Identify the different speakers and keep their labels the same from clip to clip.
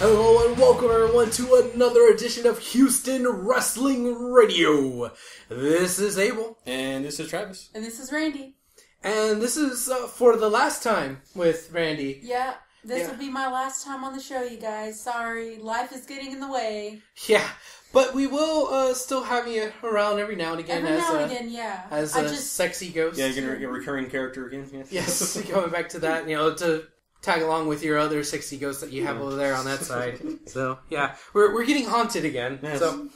Speaker 1: Hello and welcome everyone to another edition of Houston Wrestling Radio. This is Abel.
Speaker 2: And this is Travis.
Speaker 3: And this is Randy.
Speaker 1: And this is for the last time with Randy.
Speaker 3: Yeah, this will be my last time on the show, you guys. Sorry, life is getting in the way.
Speaker 1: Yeah, but we will still have you around every now and again. As a sexy ghost.
Speaker 2: Yeah, you're going to get a recurring character again. Yeah.
Speaker 1: Yes, going back to that, to tag along with your other sexy ghosts that you have over there on that side. So, yeah, we're getting haunted again. Yes. So,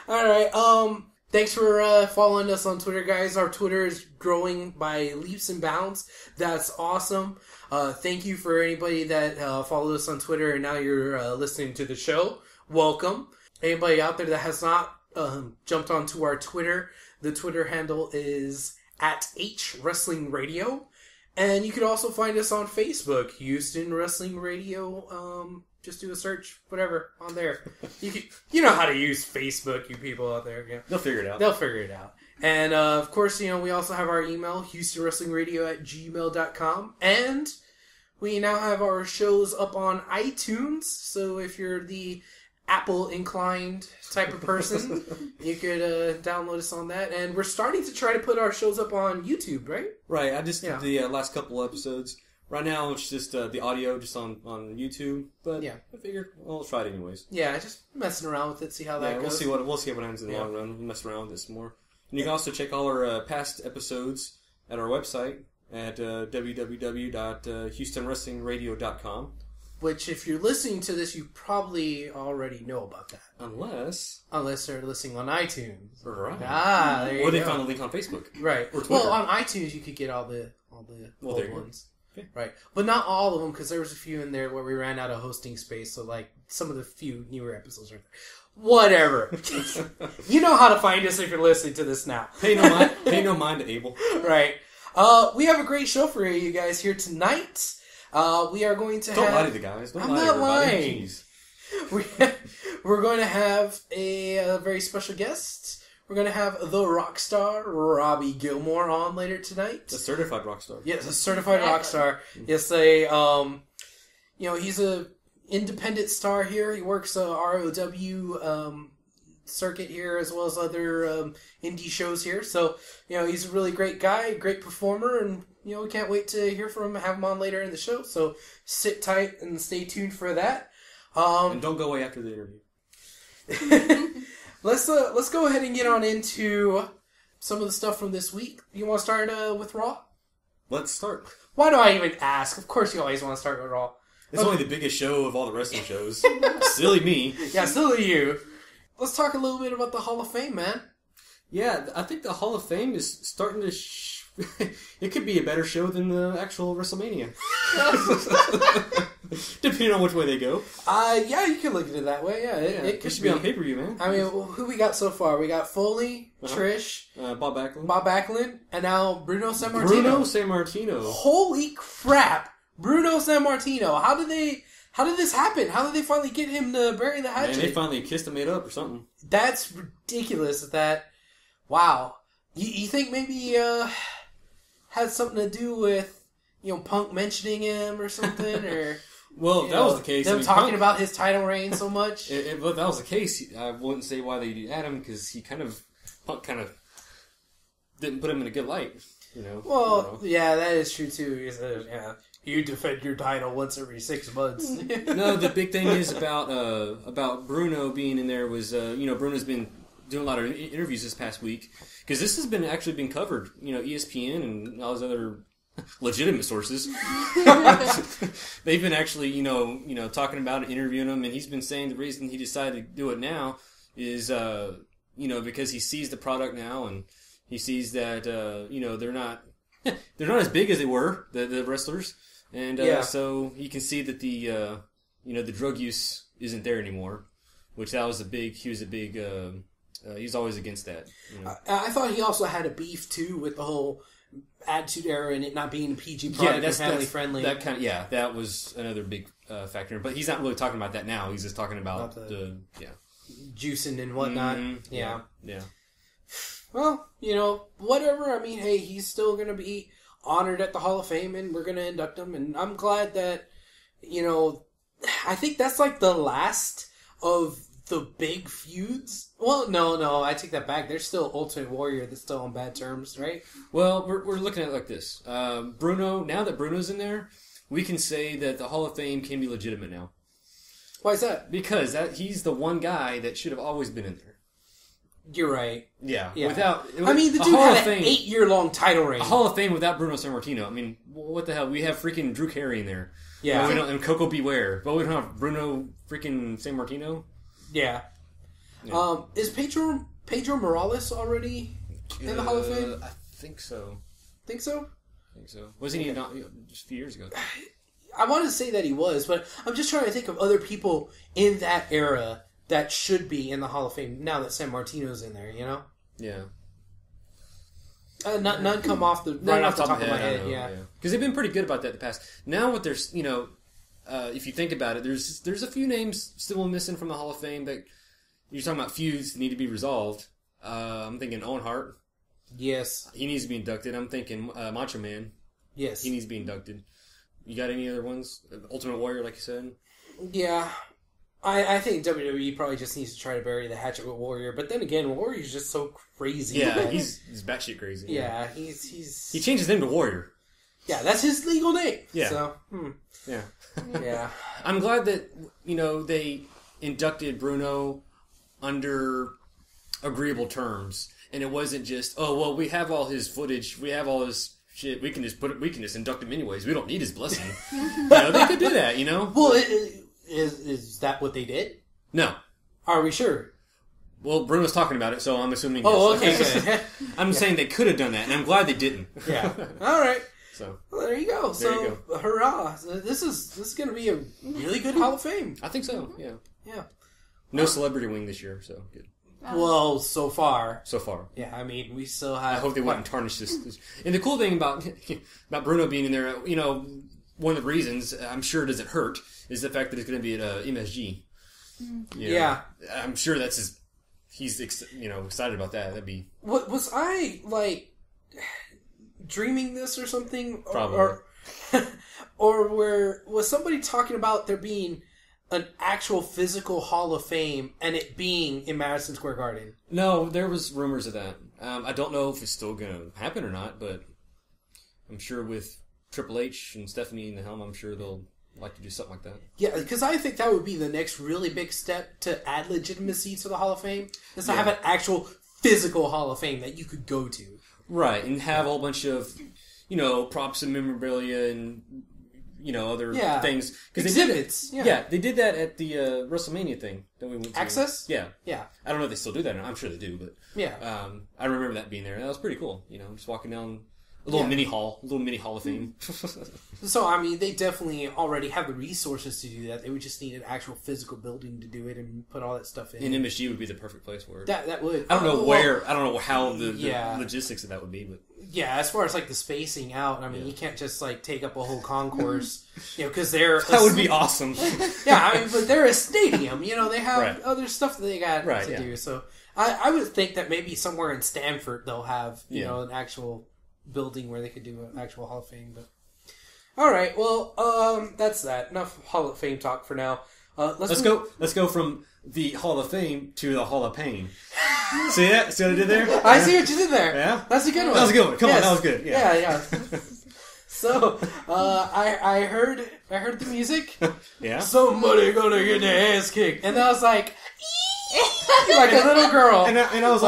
Speaker 1: alright, thanks for following us on Twitter, guys. Our Twitter is growing by leaps and bounds. That's awesome. Thank you for anybody that followed us on Twitter and now you're listening to the show. Welcome. Anybody out there that has not jumped onto our Twitter, the Twitter handle is @HWrestlingRadio. And you can also find us on Facebook, Houston Wrestling Radio. Just do a search, whatever, on there. You know how to use Facebook, you people out there. Yeah.
Speaker 2: They'll figure it out.
Speaker 1: They'll figure it out. And, of course, we also have our email, HoustonWrestlingRadio@gmail.com. And we now have our shows up on iTunes. So if you're the Apple-inclined type of person, you could download us on that. And we're starting to try to put our shows up on YouTube, right?
Speaker 2: Right. I just did the last couple episodes. Right now, it's just the audio just on YouTube. But I figured, we'll try it anyways.
Speaker 1: Yeah, just messing around with it, see how that goes.
Speaker 2: We'll see what happens in the long run. We'll mess around with this more. And you can also check all our past episodes at our website at www.houstonwrestlingradio.com.
Speaker 1: Which, if you're listening to this, you probably already know about that.
Speaker 2: Unless
Speaker 1: they're listening on iTunes.
Speaker 2: Right.
Speaker 1: There you go.
Speaker 2: Or they found a link on Facebook.
Speaker 1: Right.
Speaker 2: Or Twitter.
Speaker 1: Well, on iTunes, you could get all the old ones.
Speaker 2: Okay.
Speaker 1: Right. But not all of them, because there was a few in there where we ran out of hosting space, so, some of the few newer episodes are there. Whatever. You know how to find us if you're listening to this now.
Speaker 2: Pay no mind to Abel.
Speaker 1: Right. We have a great show for you guys here tonight. We are going to
Speaker 2: Don't lie to the guys.
Speaker 1: I'm not lying. We're going to have a very special guest. We're going to have the Rockstar Robbie Gilmore on later tonight.
Speaker 2: A certified rock star.
Speaker 1: Yes, a certified rock star. Yes, he's a independent star here. He works ROW circuit here as well as other indie shows here. So, he's a really great guy, great performer, and we can't wait to hear from him, have him on later in the show. So sit tight and stay tuned for that.
Speaker 2: And don't go away after the interview.
Speaker 1: Let's go ahead and get on into some of the stuff from this week. You want to start with Raw?
Speaker 2: Let's start.
Speaker 1: Why do I even ask? Of course you always want to start with Raw.
Speaker 2: It's only the biggest show of all the wrestling shows. Silly me.
Speaker 1: Yeah, silly you. Let's talk a little bit about the Hall of Fame, man.
Speaker 2: Yeah, I think the Hall of Fame is starting to... it could be a better show than the actual WrestleMania. Depending on which way they go.
Speaker 1: Yeah, you can look at it that way. Yeah, it could
Speaker 2: should be on pay-per-view, man.
Speaker 1: I mean, who we got so far? We got Foley, Trish,
Speaker 2: Bob
Speaker 1: Backlund, and now Bruno Sammartino. Holy crap! Bruno Sammartino. How did this happen? How did they finally get him to bury the hatchet?
Speaker 2: Man, they finally kissed and made up or something.
Speaker 1: That's ridiculous. Wow. You think maybe had something to do with Punk mentioning him or something, or
Speaker 2: well, that was the case.
Speaker 1: Them talking about his title reign so much.
Speaker 2: If that was the case, I wouldn't say why they had him, because Punk kind of didn't put him in a good light.
Speaker 1: Well, yeah, that is true too. You defend your title once every 6 months.
Speaker 2: No, the big thing is about Bruno being in there was Bruno's been doing a lot of interviews this past week, because this has been covered. ESPN and all those other legitimate sources. They've been actually talking about it, interviewing him, and he's been saying the reason he decided to do it now is because he sees the product now, and he sees that they're not as big as they were, the wrestlers, and so he can see that the drug use isn't there anymore, which he was a big he's always against that.
Speaker 1: I thought he also had a beef too with the whole Attitude Era and it not being a PG product and family friendly.
Speaker 2: That was another big factor. But he's not really talking about that now. He's just talking about the
Speaker 1: juicing and whatnot.
Speaker 2: Mm-hmm. Yeah.
Speaker 1: Well, whatever. I mean, hey, he's still going to be honored at the Hall of Fame, and we're going to induct him. And I'm glad that, I think that's like the last of the big feuds. Well, no, I take that back. There's still Ultimate Warrior that's still on bad terms, right?
Speaker 2: Well, we're looking at it like this. Bruno, now that Bruno's in there, we can say that the Hall of Fame can be legitimate now.
Speaker 1: Why is that?
Speaker 2: Because he's the one guy that should have always been in there.
Speaker 1: You're right.
Speaker 2: Yeah.
Speaker 1: I mean, the dude had an 8-year-long title reign.
Speaker 2: A Hall of Fame without Bruno Sammartino. I mean, what the hell? We have freaking Drew Carey in there.
Speaker 1: Yeah.
Speaker 2: And Coco Beware. But we don't have Bruno freaking Sammartino.
Speaker 1: Yeah. Is Pedro Morales already in the Hall of Fame?
Speaker 2: I think so.
Speaker 1: Think so?
Speaker 2: I think so. Wasn't he not just a few years ago?
Speaker 1: I want to say that he was, but I'm just trying to think of other people in that era that should be in the Hall of Fame now that Sammartino's in there, you know?
Speaker 2: Yeah.
Speaker 1: None come off the top of my head, yeah.
Speaker 2: Because they've been pretty good about that in the past. Now what there's, if you think about it, there's a few names still missing from the Hall of Fame that you're talking about feuds that need to be resolved. I'm thinking Owen Hart.
Speaker 1: Yes.
Speaker 2: He needs to be inducted. I'm thinking Macho Man.
Speaker 1: Yes.
Speaker 2: He needs to be inducted. You got any other ones? Ultimate Warrior, like you said?
Speaker 1: Yeah. I think WWE probably just needs to try to bury the hatchet with Warrior. But then again, Warrior's just so crazy.
Speaker 2: Yeah, he's batshit crazy.
Speaker 1: Yeah, he's...
Speaker 2: He changed his name to Warrior.
Speaker 1: Yeah, that's his legal name.
Speaker 2: Yeah.
Speaker 1: So,
Speaker 2: Yeah.
Speaker 1: Yeah.
Speaker 2: I'm glad that, they inducted Bruno under agreeable terms. And it wasn't just, we have all his footage, we have all his shit, we can just induct him anyways. We don't need his blessing. They could do that,
Speaker 1: Well, is that what they did?
Speaker 2: No.
Speaker 1: Are we sure?
Speaker 2: Well, Bruno's talking about it, so I'm assuming
Speaker 1: yes.
Speaker 2: Okay,
Speaker 1: good.
Speaker 2: I'm saying they could have done that, and I'm glad they didn't.
Speaker 1: Yeah. All right.
Speaker 2: So
Speaker 1: well, there you go. Hurrah! This is going to be a really good Hall of Fame.
Speaker 2: I think so. Yeah.
Speaker 1: Yeah.
Speaker 2: No celebrity wing this year, so good.
Speaker 1: Well, so far.
Speaker 2: So far.
Speaker 1: Yeah, I mean, we still have...
Speaker 2: I hope they wouldn't tarnish this. And the cool thing about Bruno being in there, one of the reasons, I'm sure it doesn't hurt, is the fact that it's going to be at MSG.
Speaker 1: Yeah.
Speaker 2: I'm sure that's he's excited about that. That'd be...
Speaker 1: Was I, dreaming this or something?
Speaker 2: Probably.
Speaker 1: Or was somebody talking about there being an actual physical Hall of Fame and it being in Madison Square Garden?
Speaker 2: No, there was rumors of that. I don't know if it's still going to happen or not, but I'm sure with Triple H and Stephanie in the helm, I'm sure they'll like to do something like that.
Speaker 1: Yeah, because I think that would be the next really big step to add legitimacy to the Hall of Fame, is to have an actual physical Hall of Fame that you could go to. Right,
Speaker 2: and have a whole bunch of, props and memorabilia and... other things.
Speaker 1: Exhibits.
Speaker 2: They did that at the WrestleMania thing that we went to.
Speaker 1: Access?
Speaker 2: Yeah.
Speaker 1: Yeah.
Speaker 2: I don't know if they still do that. I'm sure they do, but...
Speaker 1: Yeah.
Speaker 2: I remember that being there. That was pretty cool. Just walking down a little mini Hall of Fame.
Speaker 1: So, I mean, they definitely already have the resources to do that. They would just need an actual physical building to do it and put all that stuff in.
Speaker 2: And MSG would be the perfect place for it.
Speaker 1: That would.
Speaker 2: I don't know where, I don't know how the logistics of that would be, but...
Speaker 1: Yeah, as far as the spacing out, I mean, you can't just take up a whole concourse, because they're...
Speaker 2: That would be awesome.
Speaker 1: Yeah, I mean, but they're a stadium, they have other stuff that they got to do, so I would think that maybe somewhere in Stanford they'll have, an actual building where they could do an actual Hall of Fame, but... Alright, well, that's that. Enough Hall of Fame talk for now. Let's
Speaker 2: go from the Hall of Fame to the Hall of Pain. See that? See what I did there?
Speaker 1: I see what you did there.
Speaker 2: Yeah?
Speaker 1: That's a good one.
Speaker 2: That was a good one. Come on, that was good.
Speaker 1: Yeah. So, I heard the music.
Speaker 2: Yeah?
Speaker 1: Somebody gonna get their ass kicked. And I was like, like a little girl.
Speaker 2: And I was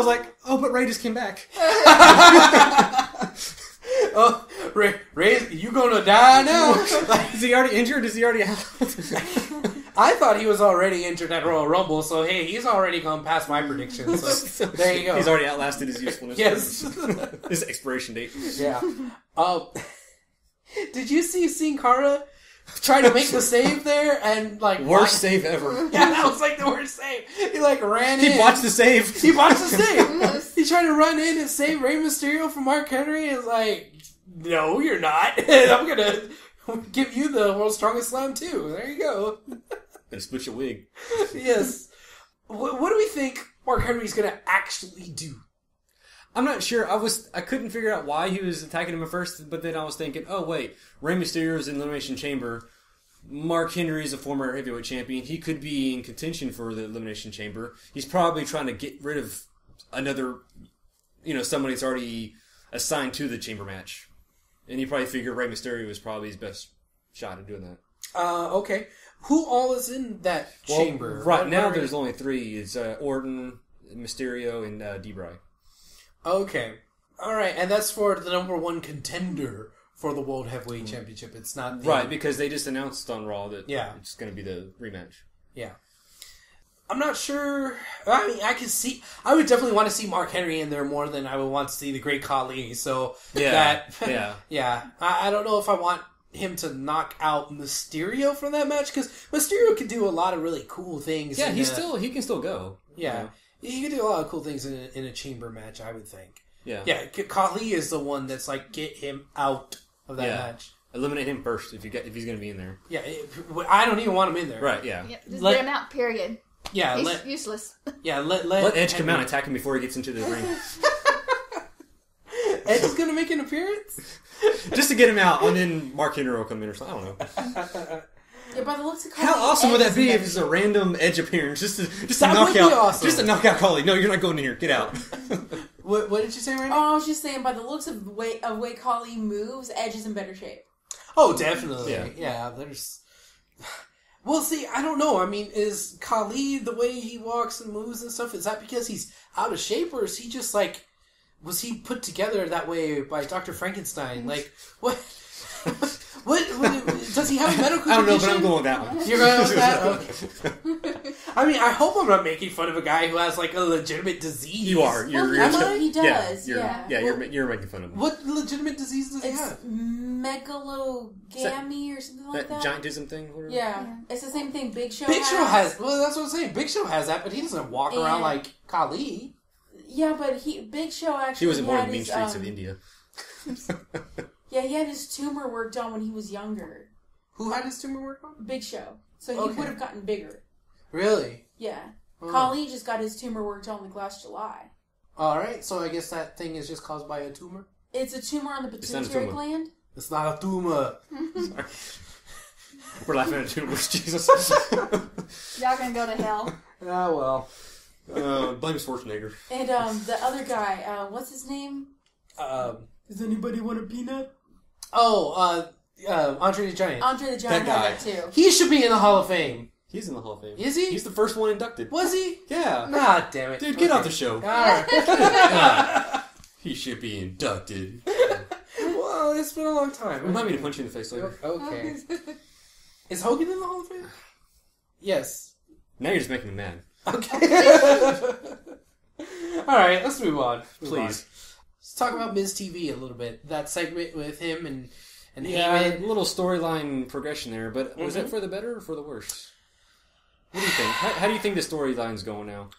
Speaker 2: like, oh, but Ray just came back.
Speaker 1: Oh, Ray, you gonna die now?
Speaker 2: Is he already injured? Is he already out?
Speaker 1: I thought he was already injured at Royal Rumble, so hey, he's already gone past my prediction. So there you go.
Speaker 2: He's already outlasted his usefulness.
Speaker 1: Yes.
Speaker 2: His expiration date.
Speaker 1: Yeah. Did you see Sin Cara try to make the save there and
Speaker 2: worst save ever?
Speaker 1: Yeah, that was the worst save. He ran in.
Speaker 2: He botched the save.
Speaker 1: He He tried to run in and save Rey Mysterio from Mark Henry. It's no, you're not. I'm gonna give you the world's strongest slam too. There you go.
Speaker 2: And split your wig.
Speaker 1: Yes. What do we think Mark Henry's gonna actually do?
Speaker 2: I'm not sure. I couldn't figure out why he was attacking him at first, but then I was thinking, oh wait, Rey Mysterio's in the Elimination Chamber. Mark Henry is a former heavyweight champion. He could be in contention for the Elimination Chamber. He's probably trying to get rid of another, somebody that's already assigned to the chamber match. And he probably figured Rey Mysterio was probably his best shot at doing that.
Speaker 1: Okay. Who all is in that chamber?
Speaker 2: Right now, there's only 3. It's Orton, Mysterio, and D-Bry.
Speaker 1: Okay. All right, and that's for the number 1 contender for the World Heavyweight Championship. It's not...
Speaker 2: Right, because they just announced on Raw that it's going to be the rematch.
Speaker 1: Yeah. I'm not sure... I mean, I would definitely want to see Mark Henry in there more than I would want to see the Great Khali, so... Yeah. I don't know if I want him to knock out Mysterio from that match, because Mysterio can do a lot of really cool things.
Speaker 2: Yeah, he can still go.
Speaker 1: Yeah. He can do a lot of cool things in a chamber match, I would think.
Speaker 2: Yeah.
Speaker 1: Yeah, Khali is the one that's like, get him out of that match.
Speaker 2: Eliminate him first if he's going to be in there.
Speaker 1: Yeah, I don't even want him in there.
Speaker 2: Right, yeah.
Speaker 4: Just get him out, period.
Speaker 1: Yeah,
Speaker 4: He's useless.
Speaker 1: Yeah, let
Speaker 2: Edge come out and attack him before he gets into the ring.
Speaker 1: Edge is going to make an appearance?
Speaker 2: Just to get him out, and then Mark Henry will come in or something. I don't know.
Speaker 3: Yeah, by the looks of
Speaker 2: How awesome would that be if it's a random Edge appearance just to knock out?
Speaker 1: Awesome.
Speaker 2: Just to knock out Khali. No, you're not going in here. Get out.
Speaker 1: What did you say right now?
Speaker 3: Oh, I was just saying, by the looks of the way Khali moves, Edge is in better shape.
Speaker 1: Oh, definitely.
Speaker 2: Yeah.
Speaker 1: There's... Well, see, I don't know. I mean, is Khali, the way he walks and moves and stuff, is that because he's out of shape, or is he just like... Was he put together that way by Dr. Frankenstein? Like, what... What does he have a medical condition?
Speaker 2: I don't know, but I'm going with that one.
Speaker 1: You're going with that? Okay. I mean, I hope I'm not making fun of a guy who has like a legitimate disease.
Speaker 2: You are.
Speaker 3: Am I? He does.
Speaker 2: You're making fun of him.
Speaker 1: What legitimate disease does he have?
Speaker 3: Megalogamy or something like that.
Speaker 2: Giantism thing? Whatever?
Speaker 3: Yeah. It's the same thing Big Show
Speaker 1: has. Well, that's what I'm saying. Big Show has that, but he doesn't walk around like Khali.
Speaker 3: Yeah, but Big Show actually
Speaker 2: he wasn't born in the mean streets of India.
Speaker 3: Yeah, he had his tumor worked on when he was younger.
Speaker 1: Who had his tumor worked on?
Speaker 3: Big Show. So he would have gotten bigger.
Speaker 1: Really?
Speaker 3: Yeah. Khali just got his tumor worked on like last July.
Speaker 1: Alright, so I guess that thing is just caused by a tumor?
Speaker 3: It's a tumor on the pituitary gland.
Speaker 1: It's not a tumor.
Speaker 2: Sorry. We're laughing at tumors, Jesus.
Speaker 4: Y'all gonna go to hell.
Speaker 1: Ah, well.
Speaker 2: Blame Schwarzenegger.
Speaker 3: And the other guy, what's his name? Does anybody want a peanut?
Speaker 1: Andre the Giant.
Speaker 3: Andre the Giant had that too.
Speaker 1: He should be in the Hall of Fame.
Speaker 2: He's in the Hall of Fame.
Speaker 1: Is he?
Speaker 2: He's the first one inducted.
Speaker 1: Was he?
Speaker 2: Yeah.
Speaker 1: Nah, damn it.
Speaker 2: Dude, get off the show.
Speaker 1: Alright.
Speaker 2: He should be inducted.
Speaker 1: Well, it's been a long time.
Speaker 2: Remind me to punch you in the face later.
Speaker 1: Okay. Is Hogan in the Hall of Fame? Yes.
Speaker 2: Now you're just making me mad.
Speaker 1: Okay. Alright, let's move on.
Speaker 2: Please.
Speaker 1: Let's talk about Miz TV a little bit. That segment with him and
Speaker 2: Heyman. A little storyline progression there, but was that for the better or for the worse? What do you think? How do you think the storyline's going now?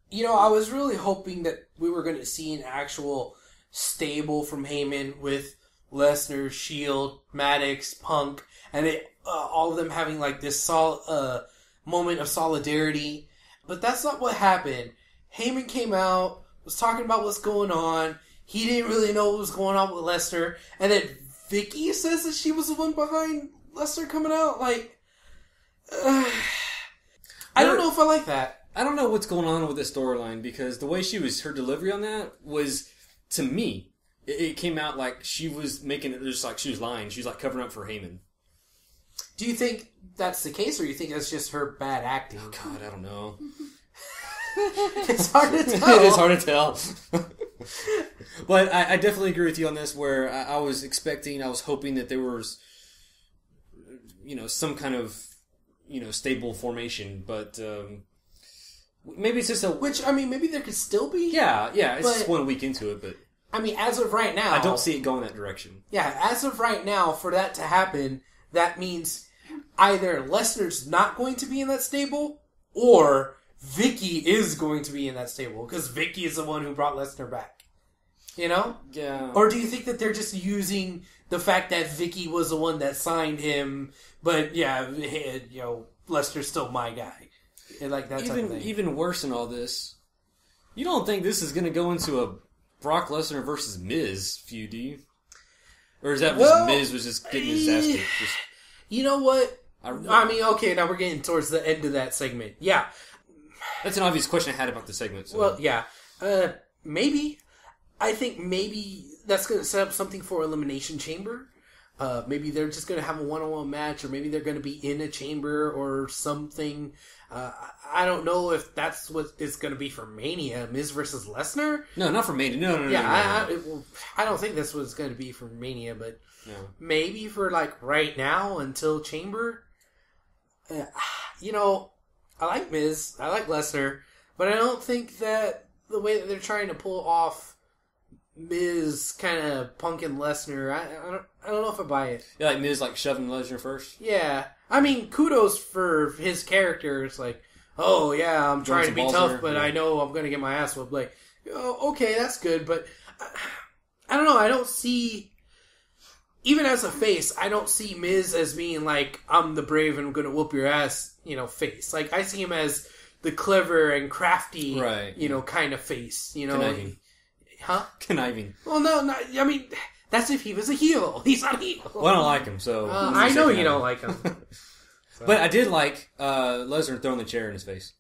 Speaker 1: You know, I was really hoping that we were going to see an actual stable from Heyman with Lesnar, Shield, Maddox, Punk, and all of them having like this moment of solidarity. But that's not what happened. Heyman came out, was talking about what's going on. He didn't really know what was going on with Lesnar. And then Vicky says that she was the one behind Lesnar coming out. Like, I don't know if I like that.
Speaker 2: I don't know what's going on with this storyline because the way her delivery on that was, to me, it came out like she was making it just like she was lying. She was like covering up for Heyman.
Speaker 1: Do you think that's the case, or do you think that's just her bad acting?
Speaker 2: Oh, God, I don't know.
Speaker 1: It's hard to tell.
Speaker 2: It is hard to tell. But I definitely agree with you on this, where I was hoping that there was, some kind of, stable formation, but maybe it's just
Speaker 1: maybe there could still be.
Speaker 2: Yeah, it's just 1 week into it, but...
Speaker 1: I mean, as of right now...
Speaker 2: I don't see it going that direction.
Speaker 1: Yeah, as of right now, for that to happen, that means either Lesnar's not going to be in that stable, or Vicky is going to be in that stable, because Vicky is the one who brought Lesnar back. You know?
Speaker 2: Yeah.
Speaker 1: Or do you think that they're just using the fact that Vicky was the one that signed him, but Lesnar's still my guy? Like that type of thing.
Speaker 2: Even worse than all this, you don't think this is going to go into a Brock Lesnar versus Miz feud, do you? Or is that Miz was just getting his ass kicked?
Speaker 1: You know what? I mean, okay, now we're getting towards the end of that segment. Yeah.
Speaker 2: That's an obvious question I had about the segment. So.
Speaker 1: Well, yeah. Maybe. I think maybe that's going to set up something for Elimination Chamber. Maybe they're just going to have a one-on-one match, or maybe they're going to be in a chamber or something. I don't know if that's what it's going to be for Mania, Miz versus Lesnar.
Speaker 2: No, not for Mania. No.
Speaker 1: Yeah, I don't think that's what it's going to be for Mania, but maybe for like right now until Chamber. You know, I like Miz, I like Lesnar, but I don't think that the way that they're trying to pull off Miz kind of punking Lesnar, I don't know if I buy it.
Speaker 2: Yeah, like Miz like shoving Lesnar first?
Speaker 1: Yeah. I mean, kudos for his character. It's like, oh yeah, I'm trying to be tough, but I know I'm going to get my ass whooped. Like, oh, okay, that's good, but I don't know, I don't see, even as a face, I don't see Miz as being like, I'm the brave and I'm going to whoop your ass, face. Like, I see him as the clever and crafty, kind of face,
Speaker 2: Conniving.
Speaker 1: Huh?
Speaker 2: Conniving.
Speaker 1: Well, no, I mean, that's if he was a heel. He's not a heel.
Speaker 2: Well, I don't like him, so...
Speaker 1: I know you don't like him. So.
Speaker 2: But I did like Lesnar throwing the chair in his face.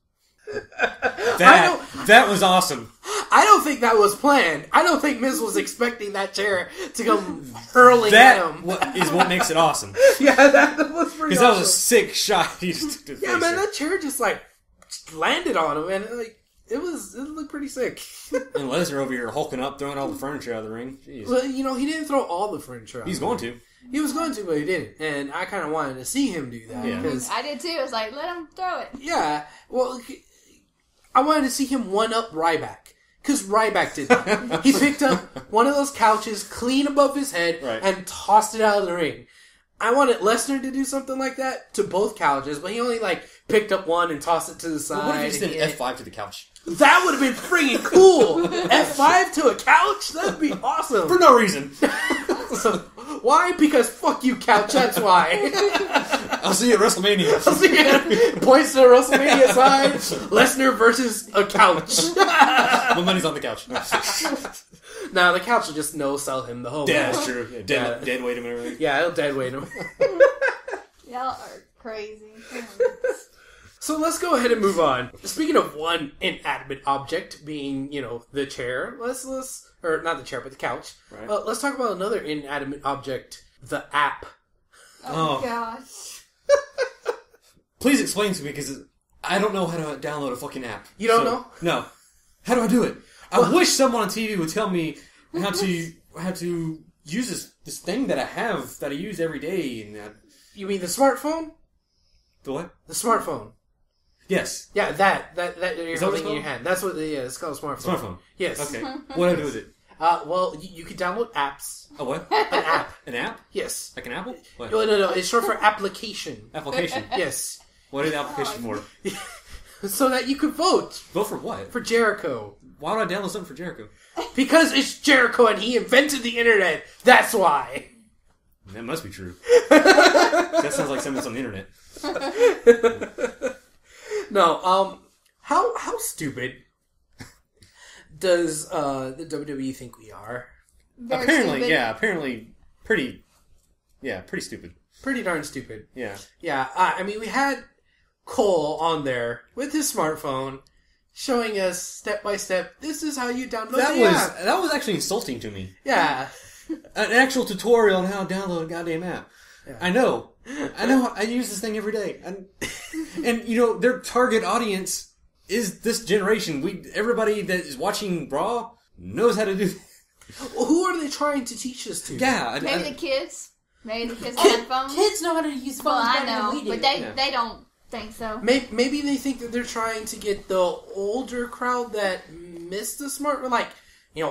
Speaker 2: That was awesome.
Speaker 1: I don't think that was planned. I don't think Miz was expecting that chair to come hurling at him.
Speaker 2: That is what makes it awesome.
Speaker 1: Yeah, that was pretty awesome.
Speaker 2: Because that was a sick shot. He just took
Speaker 1: man, that chair just landed on him, and it looked pretty sick.
Speaker 2: And Lesnar over here hulking up, throwing all the furniture out of the ring. Jeez.
Speaker 1: Well, he didn't throw all the furniture out.
Speaker 2: He's going to.
Speaker 1: He was going to, but he didn't. And I kind of wanted to see him do that.
Speaker 2: Yeah.
Speaker 4: I did too. I was like, let him throw it.
Speaker 1: Yeah. Well, I wanted to see him one-up Ryback. Because Ryback did that. He picked up one of those couches clean above his head and tossed it out of the ring. I wanted Lesnar to do something like that to both couches, but he only picked up one and tossed it to the side.
Speaker 2: Well, what if he just did F5 to the couch?
Speaker 1: That would have been freaking cool. F5 to a couch? That'd be awesome.
Speaker 2: For no reason.
Speaker 1: Why? Because fuck you, couch. That's why.
Speaker 2: I'll see you at WrestleMania.
Speaker 1: Points to the WrestleMania side. Lesnar versus a couch.
Speaker 2: My money's on the couch.
Speaker 1: Nah, the couch will just no-sell him the whole
Speaker 2: Yeah, that's true. Yeah, dead weight him and everything.
Speaker 1: Yeah, it'll dead weight him.
Speaker 4: Y'all are crazy.
Speaker 1: So let's go ahead and move on. Speaking of one inanimate object being, the chair, or not the chair, but the couch.
Speaker 2: Right.
Speaker 1: Let's talk about another inanimate object, the app.
Speaker 4: Oh. Gosh.
Speaker 2: Please explain to me, because I don't know how to download a fucking app.
Speaker 1: You don't know?
Speaker 2: No. How do I do it? I wish someone on TV would tell me how to use this thing that I use every day. And
Speaker 1: You mean the smartphone?
Speaker 2: The what?
Speaker 1: The smartphone.
Speaker 2: Yes.
Speaker 1: Yeah, that you're holding in your hand. That's what it's called, a smartphone.
Speaker 2: Smartphone.
Speaker 1: Yes.
Speaker 2: Okay. What do I do with it?
Speaker 1: Well, you can download apps.
Speaker 2: A what?
Speaker 1: An app.
Speaker 2: An app?
Speaker 1: Yes.
Speaker 2: Like an apple? What?
Speaker 1: No. It's short for application.
Speaker 2: Application.
Speaker 1: Yes.
Speaker 2: What is the application for?
Speaker 1: So that you could vote.
Speaker 2: Vote for what?
Speaker 1: For Jericho.
Speaker 2: Why would I download something for Jericho?
Speaker 1: Because it's Jericho and he invented the internet. That's why.
Speaker 2: That must be true. That sounds like something that's on the internet.
Speaker 1: No, how stupid does the WWE think we are?
Speaker 4: Very
Speaker 2: Apparently,
Speaker 4: stupid.
Speaker 2: yeah. Apparently, pretty stupid.
Speaker 1: Pretty darn stupid.
Speaker 2: Yeah.
Speaker 1: Yeah, I mean, we had Cole on there with his smartphone showing us step by step, this is how you download the app.
Speaker 2: That was actually insulting to me.
Speaker 1: Yeah.
Speaker 2: An actual tutorial on how to download a goddamn app. Yeah. I know. I use this thing every day. And their target audience is this generation. Everybody that is watching Raw knows how to do that.
Speaker 1: Well, who are they trying to teach this to?
Speaker 2: Yeah.
Speaker 4: Maybe the kids. Maybe the kids have phones.
Speaker 3: Kids know how to use phones better than we do.
Speaker 4: But they don't think so.
Speaker 1: Maybe they think that they're trying to get the older crowd that missed the smart,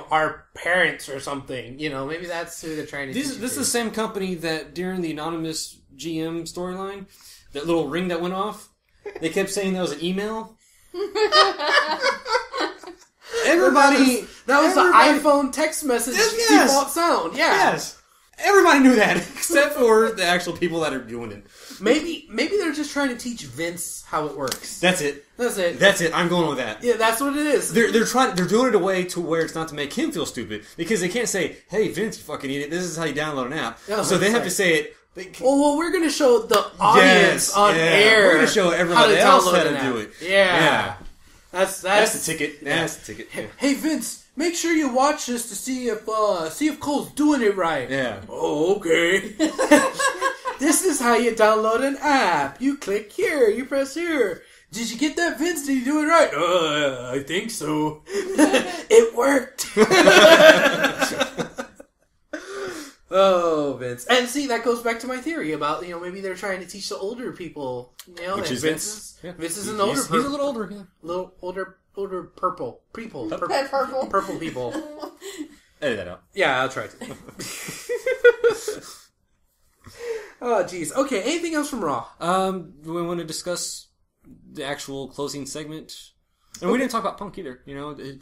Speaker 1: our parents or something. Maybe that's who they're trying to teach.
Speaker 2: This is the same company that during the anonymous GM storyline, that little ring that went off, they kept saying that was an email. Everybody...
Speaker 1: That was the iPhone text message default sound. Yeah.
Speaker 2: Yes. Everybody knew that, except for the actual people that are doing it.
Speaker 1: Maybe they're just trying to teach Vince how it works.
Speaker 2: That's it.
Speaker 1: That's it.
Speaker 2: That's it. I'm going with that.
Speaker 1: Yeah, that's what it is.
Speaker 2: They're doing it a way to where it's not to make him feel stupid, because they can't say, "Hey, Vince, you fucking idiot, this is how you download an app."
Speaker 1: No,
Speaker 2: so they have to say it
Speaker 1: well, we're going to show the audience on air.
Speaker 2: We're going to show everybody else how to do it.
Speaker 1: Yeah. That's
Speaker 2: the ticket. That's the ticket. Yeah.
Speaker 1: Hey, Vince, make sure you watch this to see if Cole's doing it right.
Speaker 2: Yeah.
Speaker 1: Oh, okay. This is how you download an app. You click here. You press here. Did you get that, Vince? Did you do it right? I think so. It worked. Oh, Vince. And see, that goes back to my theory about, maybe they're trying to teach the older people.
Speaker 2: Which is Vince.
Speaker 1: Vince is an older
Speaker 2: He's a little older, yeah.
Speaker 1: Little older purple people.
Speaker 3: Purple.
Speaker 1: Purple people.
Speaker 2: Edit that out.
Speaker 1: Yeah, I'll try to. Oh, jeez. Okay, anything else from Raw?
Speaker 2: Do we want to discuss the actual closing segment? And we didn't talk about Punk either.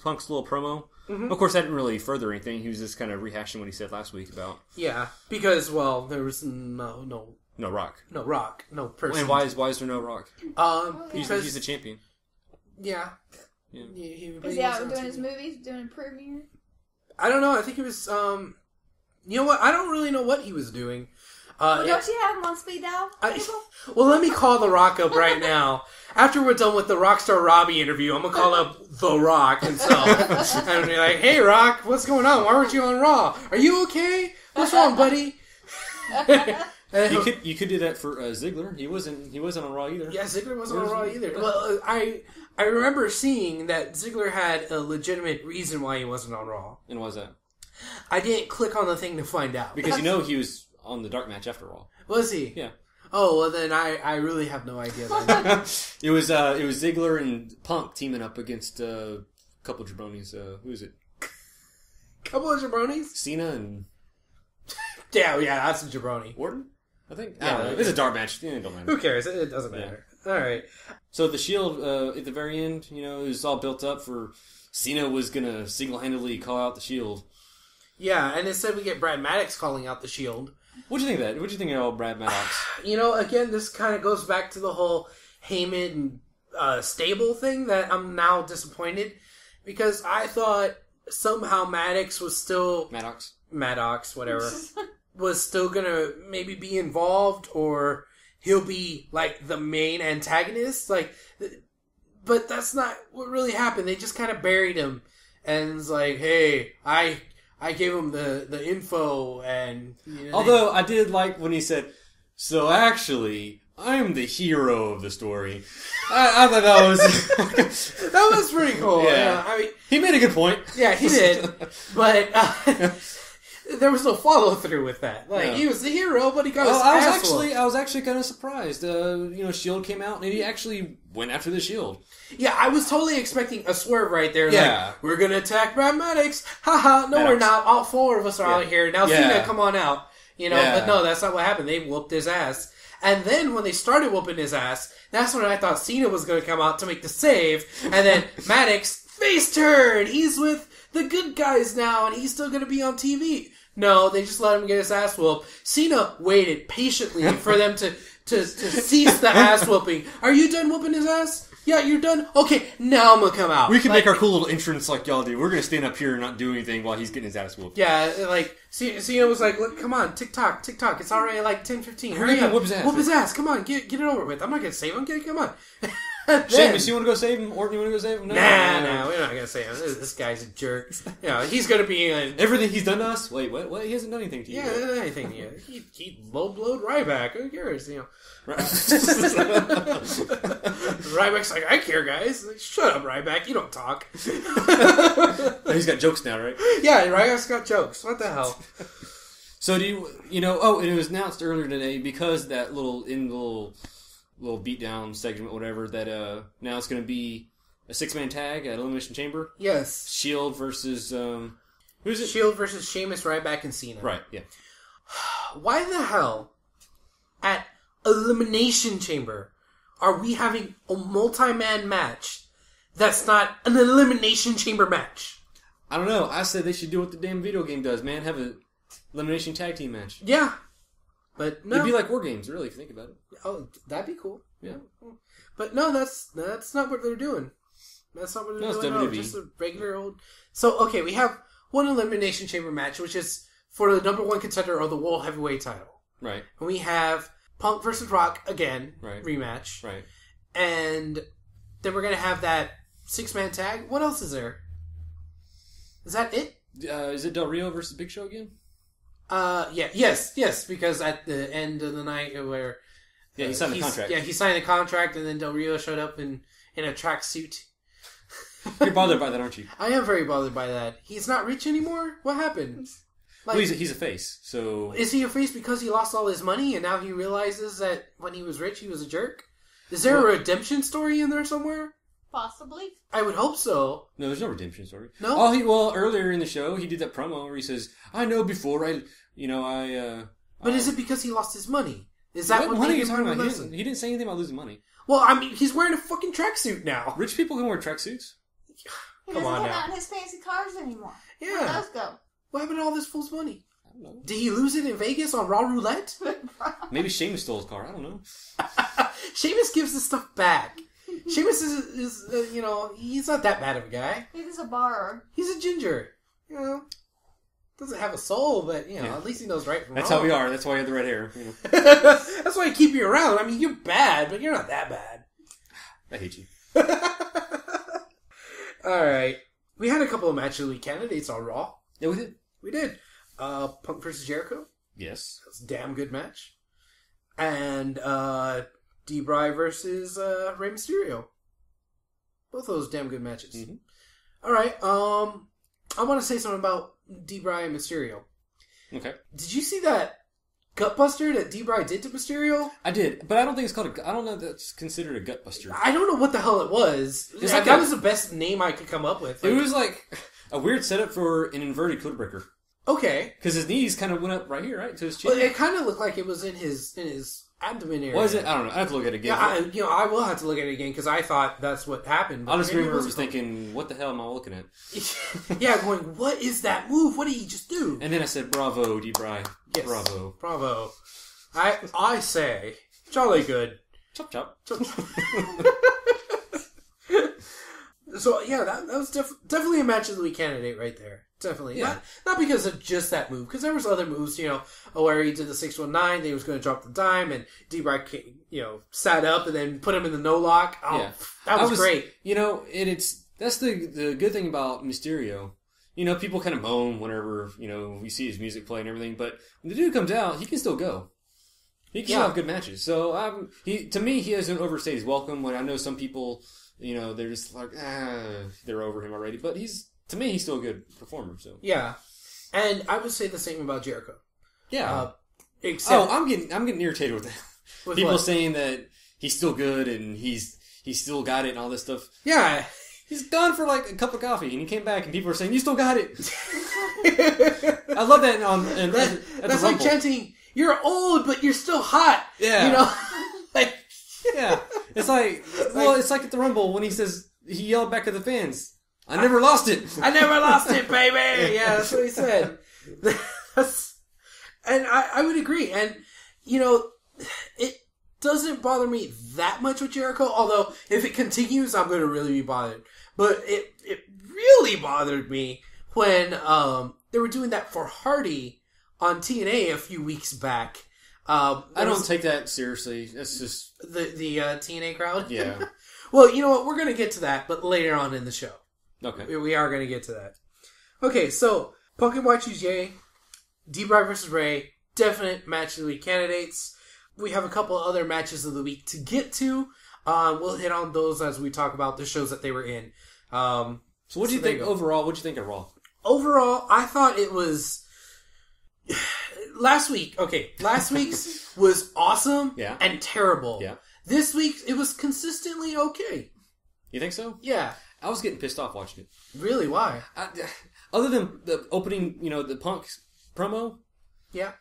Speaker 2: Punk's little promo. Mm-hmm. Of course, that didn't really further anything. He was just kind of rehashing what he said last week about...
Speaker 1: Yeah, because, well, there was no
Speaker 2: Rock.
Speaker 1: No Rock. No person.
Speaker 2: And why is there no Rock?
Speaker 1: Because...
Speaker 2: He's the champion.
Speaker 1: Yeah.
Speaker 4: Is he out doing his movies? Doing a premiere?
Speaker 1: I don't know. I think he was... you know what? I don't really know what he was doing.
Speaker 4: Don't you have him on speed dial?
Speaker 1: Well, let me call The Rock up right now. After we're done with the Rockstar Robbie interview, I'm going to call up The Rock himself. And be like, hey, Rock, what's going on? Why weren't you on Raw? Are you okay? What's wrong, buddy?
Speaker 2: You could do that for Ziggler. He wasn't on Raw either.
Speaker 1: Yeah, Ziggler wasn't on Raw either. Well, I remember seeing that Ziggler had a legitimate reason why he wasn't on Raw.
Speaker 2: And why was that?
Speaker 1: I didn't click on the thing to find out.
Speaker 2: Because he was on the dark match after all.
Speaker 1: Was he?
Speaker 2: Yeah.
Speaker 1: Oh, well then I really have no idea. Then.
Speaker 2: It was Ziggler and Punk teaming up against a couple of jabronis. Who is it?
Speaker 1: Couple of jabronis?
Speaker 2: Cena and...
Speaker 1: yeah, that's a jabroni.
Speaker 2: Orton? I think. Yeah, it's a dark match. It don't matter.
Speaker 1: Who cares? It doesn't matter. Yeah. All right.
Speaker 2: So the Shield, at the very end, it was all built up for... Cena was going to single-handedly call out the Shield.
Speaker 1: Yeah, and instead we get Brad Maddox calling out the Shield.
Speaker 2: What'd you think of that? What'd you think of old Brad Maddox?
Speaker 1: Again, this kind of goes back to the whole Heyman stable thing that I'm now disappointed because I thought somehow Maddox was still... Maddox, whatever. was still gonna maybe be involved or he'll be, like, the main antagonist. But that's not what really happened. They just kind of buried him. And it's like, hey, I gave him the info and...
Speaker 2: Although, I did like when he said, so actually, I'm the hero of the story. I thought that was...
Speaker 1: that was pretty cool.
Speaker 2: Yeah.
Speaker 1: I mean...
Speaker 2: He made a good point.
Speaker 1: Yeah, he did. But... there was no follow through with that. He was the hero, but he got his ass whooped.
Speaker 2: I was actually kind of surprised. Shield came out and he actually went after the Shield.
Speaker 1: Yeah, I was totally expecting a swerve right there.
Speaker 2: Yeah,
Speaker 1: like, we're gonna attack Brad Maddox. Haha, no, we're not. All four of us are out here now. Cena, come on out. But no, that's not what happened. They whooped his ass, and then when they started whooping his ass, that's when I thought Cena was gonna come out to make the save, and then Maddox face turn. He's with the good guys now, and he's still gonna be on TV. No, they just let him get his ass whooped. Cena waited patiently for them to cease the ass whooping. Are you done whooping his ass? Yeah, you're done? Okay, now I'm gonna come out.
Speaker 2: We can make our cool little entrance like y'all do. We're gonna stand up here and not do anything while he's getting his ass whooped.
Speaker 1: Yeah, Cena was like, look, come on, tick-tock. It's already 10:15. Hurry up.
Speaker 2: Whoop his ass.
Speaker 1: Whoop his ass. Come on, get it over with. I'm not gonna save him. Come on.
Speaker 2: Sheamus, you want to go save him? Orton, you want to go save him?
Speaker 1: No, we're not gonna save him. This guy's a jerk. He's gonna be...
Speaker 2: everything he's done to us? Wait, what? He hasn't done anything to you.
Speaker 1: Yeah, he hasn't done anything to you. He low-blowed Ryback. Who cares, Ryback's like, I care, guys. Like, shut up, Ryback. You don't talk.
Speaker 2: He's got jokes now, right?
Speaker 1: Yeah, Ryback's got jokes. What the hell?
Speaker 2: So do you and it was announced earlier today because that little beatdown segment, whatever, that now it's going to be a 6-man tag at Elimination Chamber.
Speaker 1: Yes.
Speaker 2: Shield versus who's it?
Speaker 1: Shield versus Sheamus, Ryback, and Cena.
Speaker 2: Right. Yeah.
Speaker 1: Why the hell at Elimination Chamber are we having a multi-man match that's not an Elimination Chamber match?
Speaker 2: I don't know. I said they should do what the damn video game does, man. Have a elimination tag team match.
Speaker 1: Yeah. But no.
Speaker 2: It'd be like War Games, really, if you think about it.
Speaker 1: Oh, that'd be cool.
Speaker 2: Yeah.
Speaker 1: But no, that's not what they're doing. That's not what they're doing.
Speaker 2: No,
Speaker 1: just a regular old... So, we have one Elimination Chamber match, which is for the number one contender of the World Heavyweight title.
Speaker 2: Right.
Speaker 1: And we have Punk versus Rock again, rematch.
Speaker 2: Right.
Speaker 1: And then we're going to have that 6-man tag. What else is there? Is that it?
Speaker 2: Is it Del Rio versus Big Show again?
Speaker 1: Yes, because at the end of the night where...
Speaker 2: Yeah, he signed the contract.
Speaker 1: Yeah, he signed the contract, and then Del Rio showed up in a tracksuit.
Speaker 2: You're bothered by that, aren't you?
Speaker 1: I am very bothered by that. He's not rich anymore? What happened?
Speaker 2: Like, well, he's a face, so...
Speaker 1: Is he a face because he lost all his money, and now he realizes that when he was rich, he was a jerk? Is there a redemption story in there somewhere?
Speaker 4: Possibly.
Speaker 1: I would hope so.
Speaker 2: No, there's no redemption story.
Speaker 1: No?
Speaker 2: Well, earlier in the show, he did that promo where he says, I know before But
Speaker 1: is it because he lost his money? Is that what
Speaker 2: money
Speaker 1: made
Speaker 2: he's
Speaker 1: him
Speaker 2: talking about?
Speaker 1: listen?
Speaker 2: He didn't say anything about losing money.
Speaker 1: Well, I mean, he's wearing a fucking tracksuit now.
Speaker 2: Rich people can wear tracksuits.
Speaker 4: He doesn't come out in his fancy cars anymore.
Speaker 1: Yeah.
Speaker 4: Where does go?
Speaker 1: What happened to all this fool's money?
Speaker 2: I don't know.
Speaker 1: Did he lose it in Vegas on Raw Roulette?
Speaker 2: Maybe Sheamus stole his car. I don't know.
Speaker 1: Sheamus gives this stuff back. Sheamus is he's not that bad of a guy.
Speaker 4: He's a borrower.
Speaker 1: He's a ginger. Doesn't have a soul, but, at least he knows right from wrong.
Speaker 2: That's how we are. That's why you have the red hair.
Speaker 1: That's why I keep you around. I mean, you're bad, but you're not that bad.
Speaker 2: I hate you.
Speaker 1: Alright. We had a couple of match of the week candidates on Raw.
Speaker 2: Yeah, we did.
Speaker 1: We did. Punk versus Jericho.
Speaker 2: Yes.
Speaker 1: That's a damn good match. And D-Bry versus Rey Mysterio. Both of those damn good matches. Mm-hmm. Alright, I want to say something about D-Bry and Mysterio.
Speaker 2: Okay. Did
Speaker 1: you see that gutbuster that D-Bry did to Mysterio?
Speaker 2: I did, but I don't think it's called I don't know if that's considered a gutbuster.
Speaker 1: I don't know what the hell it was. That was the best name I could come up with.
Speaker 2: It was like a weird setup for an inverted codebreaker.
Speaker 1: Okay.
Speaker 2: Because his knees kind of went up right here, right? To his chin.
Speaker 1: Well, it kind of looked like it was in his abdomen area.
Speaker 2: Was it? I don't know. I have to look at it again.
Speaker 1: Yeah, I will have to look at it again because I thought that's what happened.
Speaker 2: I just remember thinking, what the hell am I looking at?
Speaker 1: Yeah, going, what is that move? What did he just do?
Speaker 2: And then I said, bravo, D-Bry.
Speaker 1: Yes.
Speaker 2: Bravo.
Speaker 1: I say, jolly good.
Speaker 2: Chop, chop.
Speaker 1: Chop, chop. So, yeah, that was definitely a match of the week candidate right there. Definitely.
Speaker 2: Yeah.
Speaker 1: Not because of just that move, because there was other moves, where he did the 619, he was going to drop the dime, and D-Bry, sat up and then put him in the no-lock. Oh, yeah. That was great.
Speaker 2: That's the good thing about Mysterio. People kind of moan whenever, we see his music play and everything, but when the dude comes out, he can still go. He can still have good matches. So, to me, he hasn't overstayed his welcome. When I know some people, they're just like, they're over him already, but to me, he's still a good performer. So
Speaker 1: yeah, and I would say the same about Jericho.
Speaker 2: Yeah. I'm getting irritated with that.
Speaker 1: With
Speaker 2: people
Speaker 1: what?
Speaker 2: saying that he's still good and he's still got it and all this stuff.
Speaker 1: Yeah,
Speaker 2: he's gone for like a cup of coffee and he came back and people are saying you still got it. I love that.
Speaker 1: That's like chanting, "You're old, but you're still hot."
Speaker 2: Yeah, yeah. It's like it's like at the Rumble when he yelled back at the fans. I never lost it.
Speaker 1: I never lost it, baby. Yeah, that's what he said. And I would agree. And, it doesn't bother me that much with Jericho. Although, if it continues, I'm going to really be bothered. But it really bothered me when they were doing that for Hardy on TNA a few weeks back.
Speaker 2: I don't take that seriously. That's just...
Speaker 1: The TNA crowd?
Speaker 2: Yeah.
Speaker 1: Well, you know what? We're going to get to that, but later on in the show.
Speaker 2: Okay.
Speaker 1: We are going to get to that. Okay, so Punk and Y2J, D-Bry versus Rey, definite match of the week candidates. We have a couple other matches of the week to get to. We'll hit on those as we talk about the shows that they were in.
Speaker 2: So what do you think overall? What do you think of Raw?
Speaker 1: Overall, I thought it was... Last week's was awesome and terrible.
Speaker 2: Yeah.
Speaker 1: This week's, it was consistently okay.
Speaker 2: You think so?
Speaker 1: Yeah.
Speaker 2: I was getting pissed off watching it.
Speaker 1: Really? Why?
Speaker 2: Other than the opening, the Punk promo.
Speaker 1: Yeah.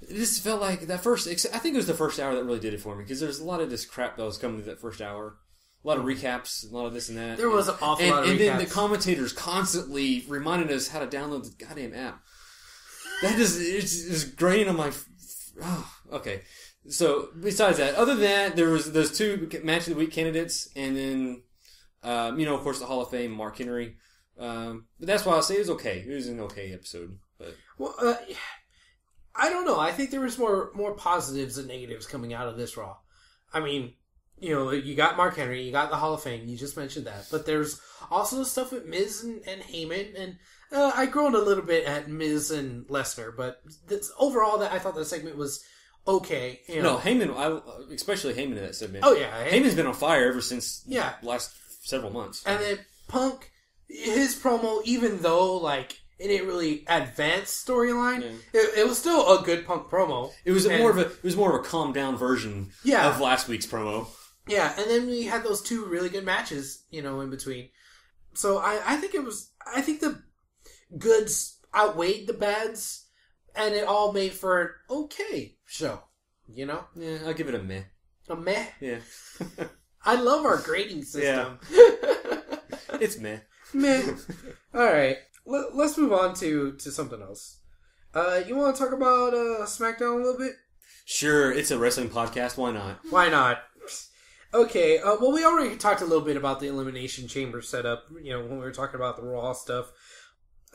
Speaker 2: It just felt like that first... I think it was the first hour that really did it for me, because there's a lot of this crap that was coming through that first hour. A lot of recaps, a lot of this and that.
Speaker 1: There was an awful lot of recaps.
Speaker 2: And then the commentators constantly reminded us how to download the goddamn app. That is graining on my... Oh, okay. So, besides that, other than that, there was those two match of the week candidates, and then... of course, the Hall of Fame, Mark Henry. But that's why I say it was okay. It was an okay episode. But
Speaker 1: I don't know. I think there was more positives than negatives coming out of this Raw. I mean, you got Mark Henry, you got the Hall of Fame, you just mentioned that. But there's also stuff with Miz and Heyman, and I groaned a little bit at Miz and Lesnar, but overall, I thought the segment was okay.
Speaker 2: No, Heyman, especially Heyman in that segment.
Speaker 1: Oh, yeah.
Speaker 2: Heyman's been on fire ever since the last several months.
Speaker 1: And then Punk, his promo, even though, it didn't really advance storyline, it was still a good Punk promo.
Speaker 2: It was more of a calm down version of last week's promo. Yeah,
Speaker 1: and then we had those two really good matches, in between. So I think the goods outweighed the bads, and it all made for an okay show,
Speaker 2: Yeah, I'll give it a meh.
Speaker 1: A meh?
Speaker 2: Yeah.
Speaker 1: I love our grading system.
Speaker 2: Yeah. It's meh.
Speaker 1: Meh. Alright, let's move on to something else. You want to talk about SmackDown a little bit?
Speaker 2: Sure, it's a wrestling podcast, why not?
Speaker 1: Why not? Okay, well, we already talked a little bit about the Elimination Chamber setup, when we were talking about the Raw stuff.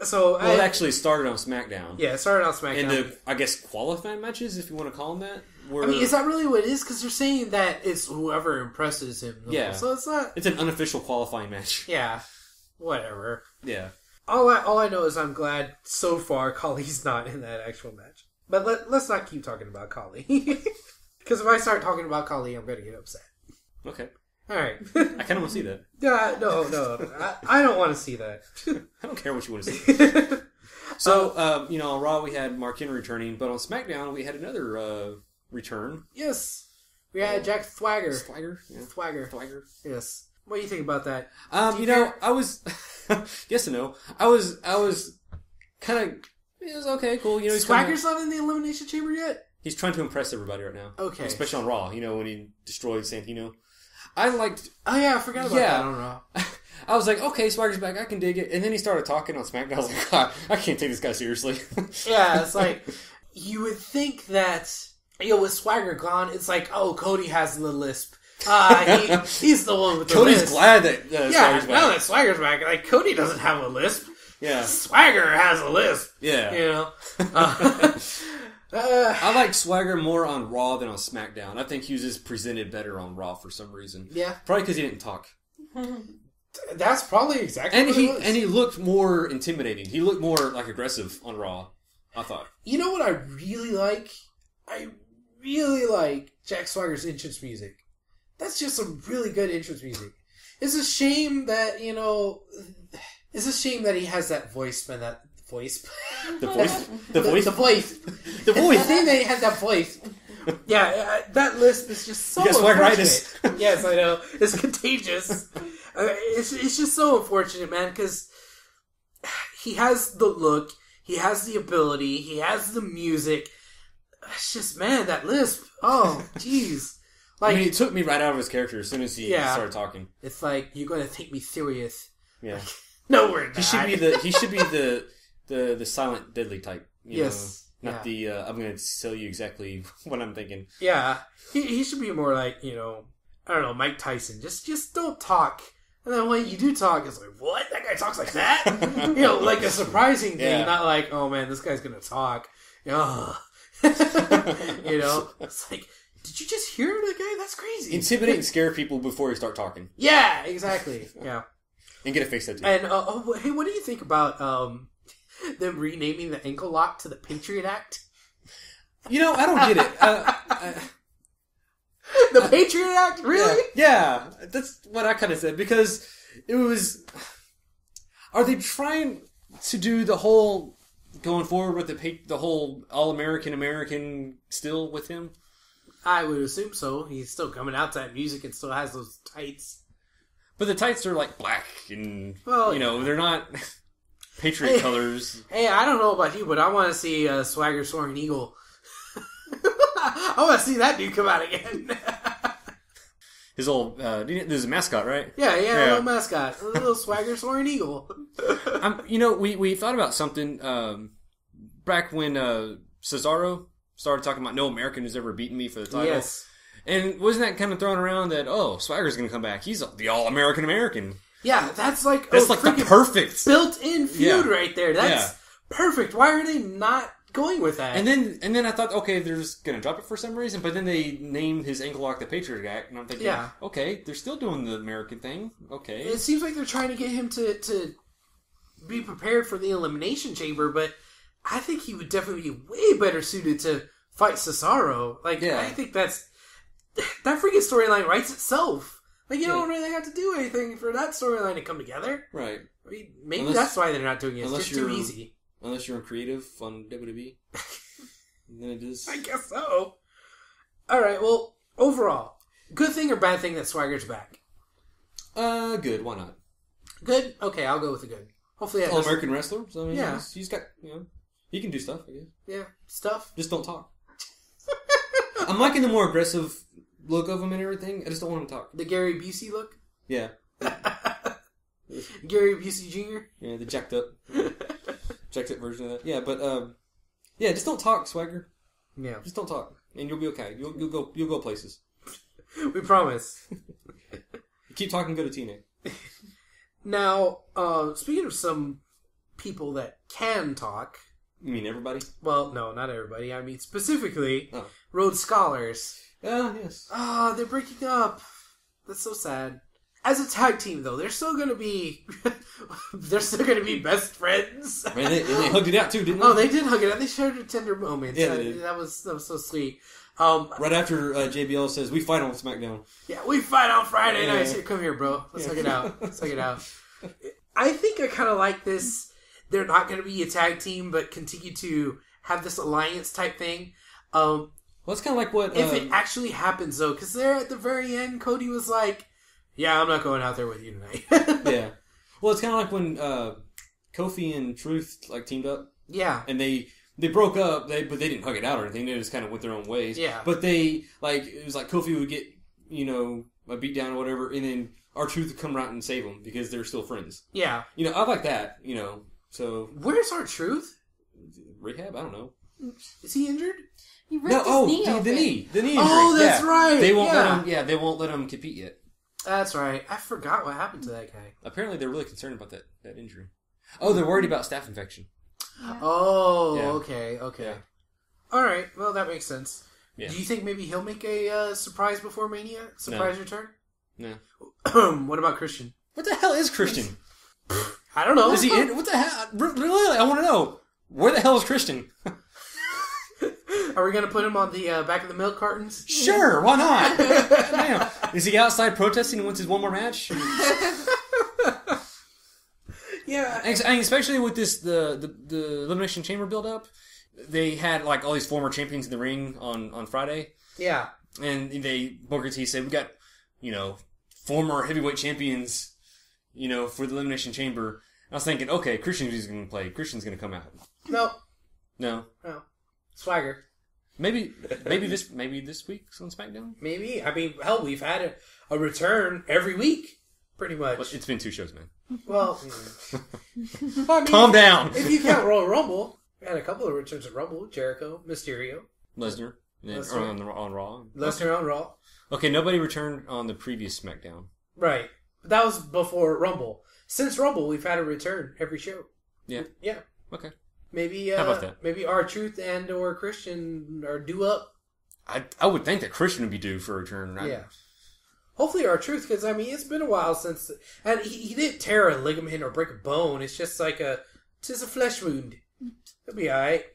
Speaker 1: So
Speaker 2: it actually started on SmackDown.
Speaker 1: Yeah, it started on SmackDown.
Speaker 2: And the, I guess, qualifying matches, if you want to call them that?
Speaker 1: Is that really what it is? Because they're saying that it's whoever impresses him.
Speaker 2: Yeah.
Speaker 1: So it's not...
Speaker 2: It's an unofficial qualifying match.
Speaker 1: Yeah. Whatever.
Speaker 2: Yeah.
Speaker 1: All I know is I'm glad so far Khali's not in that actual match. But let's not keep talking about Khali. Because if I start talking about Khali, I'm going to get upset.
Speaker 2: Okay.
Speaker 1: Alright.
Speaker 2: I kind of want to see that.
Speaker 1: No. I don't want to see that.
Speaker 2: I don't care what you want to see. So, on Raw we had Mark Henry returning, but on SmackDown we had another return.
Speaker 1: Yes. We had Jack Swagger.
Speaker 2: Swagger? Yeah.
Speaker 1: Swagger. Yes. What do you think about that?
Speaker 2: I was... yes and no. I was kind of... It was okay, cool.
Speaker 1: Swagger's not in the Elimination Chamber yet?
Speaker 2: He's trying to impress everybody right now.
Speaker 1: Okay.
Speaker 2: Especially on Raw, when he destroyed Santino. I liked...
Speaker 1: Oh, yeah, I forgot about that on Raw.
Speaker 2: I was like, okay, Swagger's back, I can dig it. And then he started talking on SmackDown. I was like, God, I can't take this guy seriously.
Speaker 1: Yeah, it's like, you would think that, with Swagger gone, it's like, oh, Cody has the lisp. He's the one with the
Speaker 2: Cody's
Speaker 1: lisp.
Speaker 2: glad that Swagger's back.
Speaker 1: Now that Swagger's back, Cody doesn't have a lisp.
Speaker 2: Yeah.
Speaker 1: Swagger has a lisp.
Speaker 2: Yeah. I like Swagger more on Raw than on SmackDown. I think he was just presented better on Raw for some reason.
Speaker 1: Yeah.
Speaker 2: Probably because he didn't talk.
Speaker 1: That's probably exactly what it was.
Speaker 2: And he looked more intimidating. He looked more aggressive on Raw, I thought.
Speaker 1: You know what I really like? I really like Jack Swagger's entrance music. That's just some really good entrance music. It's a shame that, it's a shame that he has that voice, man, that voice.
Speaker 2: The voice? The voice?
Speaker 1: The voice.
Speaker 2: The voice.
Speaker 1: It's a shame that he has that voice. Yeah, that lisp is just so
Speaker 2: unfortunate.
Speaker 1: Yes, I know. It's contagious. It's just so unfortunate, man, because he has the look, he has the ability, he has the music. It's just, man, that lisp. Oh, jeez.
Speaker 2: It took me right out of his character as soon as he started talking.
Speaker 1: It's like, you're going to take me serious.
Speaker 2: Yeah.
Speaker 1: No, we're not.
Speaker 2: He should be the silent, deadly type.
Speaker 1: Yes.
Speaker 2: Not the, I'm going to tell you exactly what I'm thinking.
Speaker 1: Yeah. He should be more like, I don't know, Mike Tyson. Just don't talk. And then when you do talk, it's like, what? That guy talks like that? Like a surprising thing. Yeah. Not like, oh man, this guy's going to talk. It's like, did you just hear the guy? That's crazy.
Speaker 2: Intimidate and scare people before you start talking.
Speaker 1: Yeah, exactly. Yeah.
Speaker 2: And get a face tattoo.
Speaker 1: And, hey, what do you think about them renaming the ankle lock to the Patriot Act?
Speaker 2: I don't get it.
Speaker 1: The Patriot Act? Really?
Speaker 2: Yeah, that's what I kind of said. Because it was... Are they trying to do the whole... Going forward with the whole all-American still with him?
Speaker 1: I would assume so. He's still coming out to that music and still has those tights.
Speaker 2: But the tights are black and, they're not Patriot colors.
Speaker 1: Hey, I don't know about you, but I want to see Swagger soaring eagle. I want to see that dude come out again.
Speaker 2: His old, there's a mascot, right?
Speaker 1: Yeah, a little mascot. A little Swagger soaring eagle.
Speaker 2: We thought about something back when Cesaro started talking about no American who's ever beaten me for the title.
Speaker 1: Yes.
Speaker 2: And wasn't that kind of thrown around that, Swagger's going to come back. He's the all-American American.
Speaker 1: Yeah, that's like
Speaker 2: the perfect
Speaker 1: built-in feud right there. That's perfect. Why are they not going with that.
Speaker 2: And then I thought, okay, they're just gonna drop it for some reason. But then they named his ankle lock the Patriot Act, and I'm thinking, okay, they're still doing the American thing. Okay,
Speaker 1: it seems like they're trying to get him to be prepared for the Elimination Chamber, but I think he would definitely be way better suited to fight Cesaro. Like, I think that freaking storyline writes itself. Like, you don't really have to do anything for that storyline to come together.
Speaker 2: Right.
Speaker 1: I mean, maybe that's why they're not doing it. It's just too easy.
Speaker 2: Unless you're a creative on WWE. Then it is.
Speaker 1: I guess so. Alright, well, overall, good thing or bad thing that Swagger's back?
Speaker 2: Good. Why not?
Speaker 1: Good? Okay, I'll go with the good. Hopefully that
Speaker 2: All-American wrestler. So, I mean,
Speaker 1: yeah.
Speaker 2: He's got, he can do stuff, I guess.
Speaker 1: Yeah, stuff.
Speaker 2: Just don't talk. I'm liking the more aggressive look of him and everything. I just don't want him to talk.
Speaker 1: The Gary Busey look?
Speaker 2: Yeah.
Speaker 1: Gary Busey Jr.?
Speaker 2: Yeah, the jacked up version of that. Yeah, but just don't talk, Swagger.
Speaker 1: Yeah.
Speaker 2: Just don't talk. And you'll be okay. You'll go places.
Speaker 1: We promise.
Speaker 2: You keep talking, go to TNA.
Speaker 1: Now, speaking of some people that can talk.
Speaker 2: You mean everybody?
Speaker 1: Well, no, not everybody. I mean specifically Rhodes Scholars.
Speaker 2: Yes.
Speaker 1: They're breaking up. That's so sad. As a tag team, though, they're still gonna be best friends.
Speaker 2: I mean, they hugged it out too, didn't they?
Speaker 1: Oh, they did hug it out. They shared a tender moment.
Speaker 2: Yeah, they did.
Speaker 1: That was so sweet.
Speaker 2: Right after JBL says, "We fight on SmackDown."
Speaker 1: Yeah, we fight on Friday nights. Here, come here, bro. Let's hug it out. Let's hug it out. I think I kind of like this. They're not going to be a tag team, but continue to have this alliance type thing.
Speaker 2: Well, it's kind of like what
Speaker 1: if it actually happens, though, because there at the very end, Cody was like, "Yeah, I'm not going out there with you tonight."
Speaker 2: Yeah. Well, it's kind of like when Kofi and Truth teamed up.
Speaker 1: Yeah.
Speaker 2: And they broke up, but they didn't hug it out or anything. They just kind of went their own ways.
Speaker 1: Yeah.
Speaker 2: But it was like Kofi would get, a beat down or whatever, and then R-Truth would come out and save them because they're still friends.
Speaker 1: Yeah.
Speaker 2: I like that, so...
Speaker 1: Where's R-Truth?
Speaker 2: Rehab? I don't know.
Speaker 1: Is he injured?
Speaker 3: He ripped his knee open.
Speaker 2: The knee injury.
Speaker 1: Oh, that's right.
Speaker 2: They won't let him, they won't let him compete yet.
Speaker 1: That's right. I forgot what happened to that guy.
Speaker 2: Apparently they're really concerned about that injury. Oh, they're worried about staph infection.
Speaker 3: Yeah.
Speaker 1: Oh,
Speaker 2: yeah.
Speaker 1: Okay.
Speaker 2: Yeah.
Speaker 1: All right. Well, that makes sense.
Speaker 2: Yeah.
Speaker 1: Do you think maybe he'll make a surprise before Mania? Surprise return?
Speaker 2: No.
Speaker 1: What about Christian?
Speaker 2: What the hell is Christian?
Speaker 1: I don't know.
Speaker 2: Is he in? What the hell? Really? I want to know. Where the hell is Christian?
Speaker 1: Are we going to put him on the back of the milk cartons?
Speaker 2: Sure, why not? Damn. Is he outside protesting and wants his one more match?
Speaker 1: Yeah.
Speaker 2: And especially with the Elimination Chamber build-up, they had all these former champions in the ring on Friday.
Speaker 1: Yeah.
Speaker 2: And Booker T said, we got, former heavyweight champions, for the Elimination Chamber. I was thinking, okay, Christian's going to play. Christian's going to come out.
Speaker 1: No. Swagger.
Speaker 2: Maybe this week's on SmackDown?
Speaker 1: Maybe. I mean, hell, we've had a return every week, pretty much.
Speaker 2: Well, it's been 2 shows, man.
Speaker 1: Well,
Speaker 2: calm down.
Speaker 1: If you count Royal Rumble, we had a couple of returns at Rumble. Jericho, Mysterio.
Speaker 2: Lesnar. On Raw.
Speaker 1: Lesnar on Raw.
Speaker 2: Okay, nobody returned on the previous SmackDown.
Speaker 1: Right. But that was before Rumble. Since Rumble, we've had a return every show.
Speaker 2: Yeah.
Speaker 1: Yeah.
Speaker 2: Okay.
Speaker 1: Maybe
Speaker 2: how about that?
Speaker 1: Maybe R-Truth and or Christian are due up.
Speaker 2: I would think that Christian would be due for a return, right?
Speaker 1: Yeah. Hopefully R-Truth, because, it's been a while since... And he didn't tear a ligament or break a bone. It's just just a flesh wound. He'll be alright.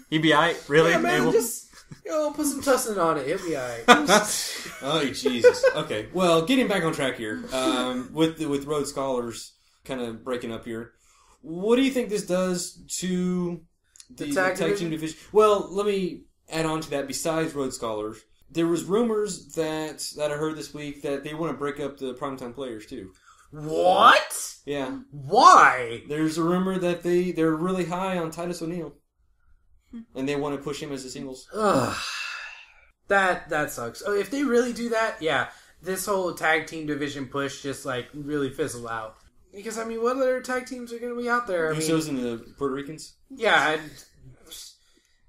Speaker 2: He'll be alright? Really?
Speaker 1: Yeah, man, just... put some tussin on it. He'll be alright.
Speaker 2: Oh, Jesus. Okay. Well, getting back on track here. With Rhodes Scholars kind of breaking up here. What do you think this does to the tag team division? Well, let me add on to that. Besides Rhodes Scholars, there was rumors that I heard this week that they want to break up the Primetime Players too.
Speaker 1: What?
Speaker 2: Yeah.
Speaker 1: Why?
Speaker 2: There's a rumor that they're really high on Titus O'Neil, and they want to push him as a singles.
Speaker 1: Ugh. That sucks. Oh, if they really do that, yeah, this whole tag team division push just really fizzle out. Because, what other tag teams are going to be out there?
Speaker 2: Usos and the Puerto Ricans?
Speaker 1: Yeah.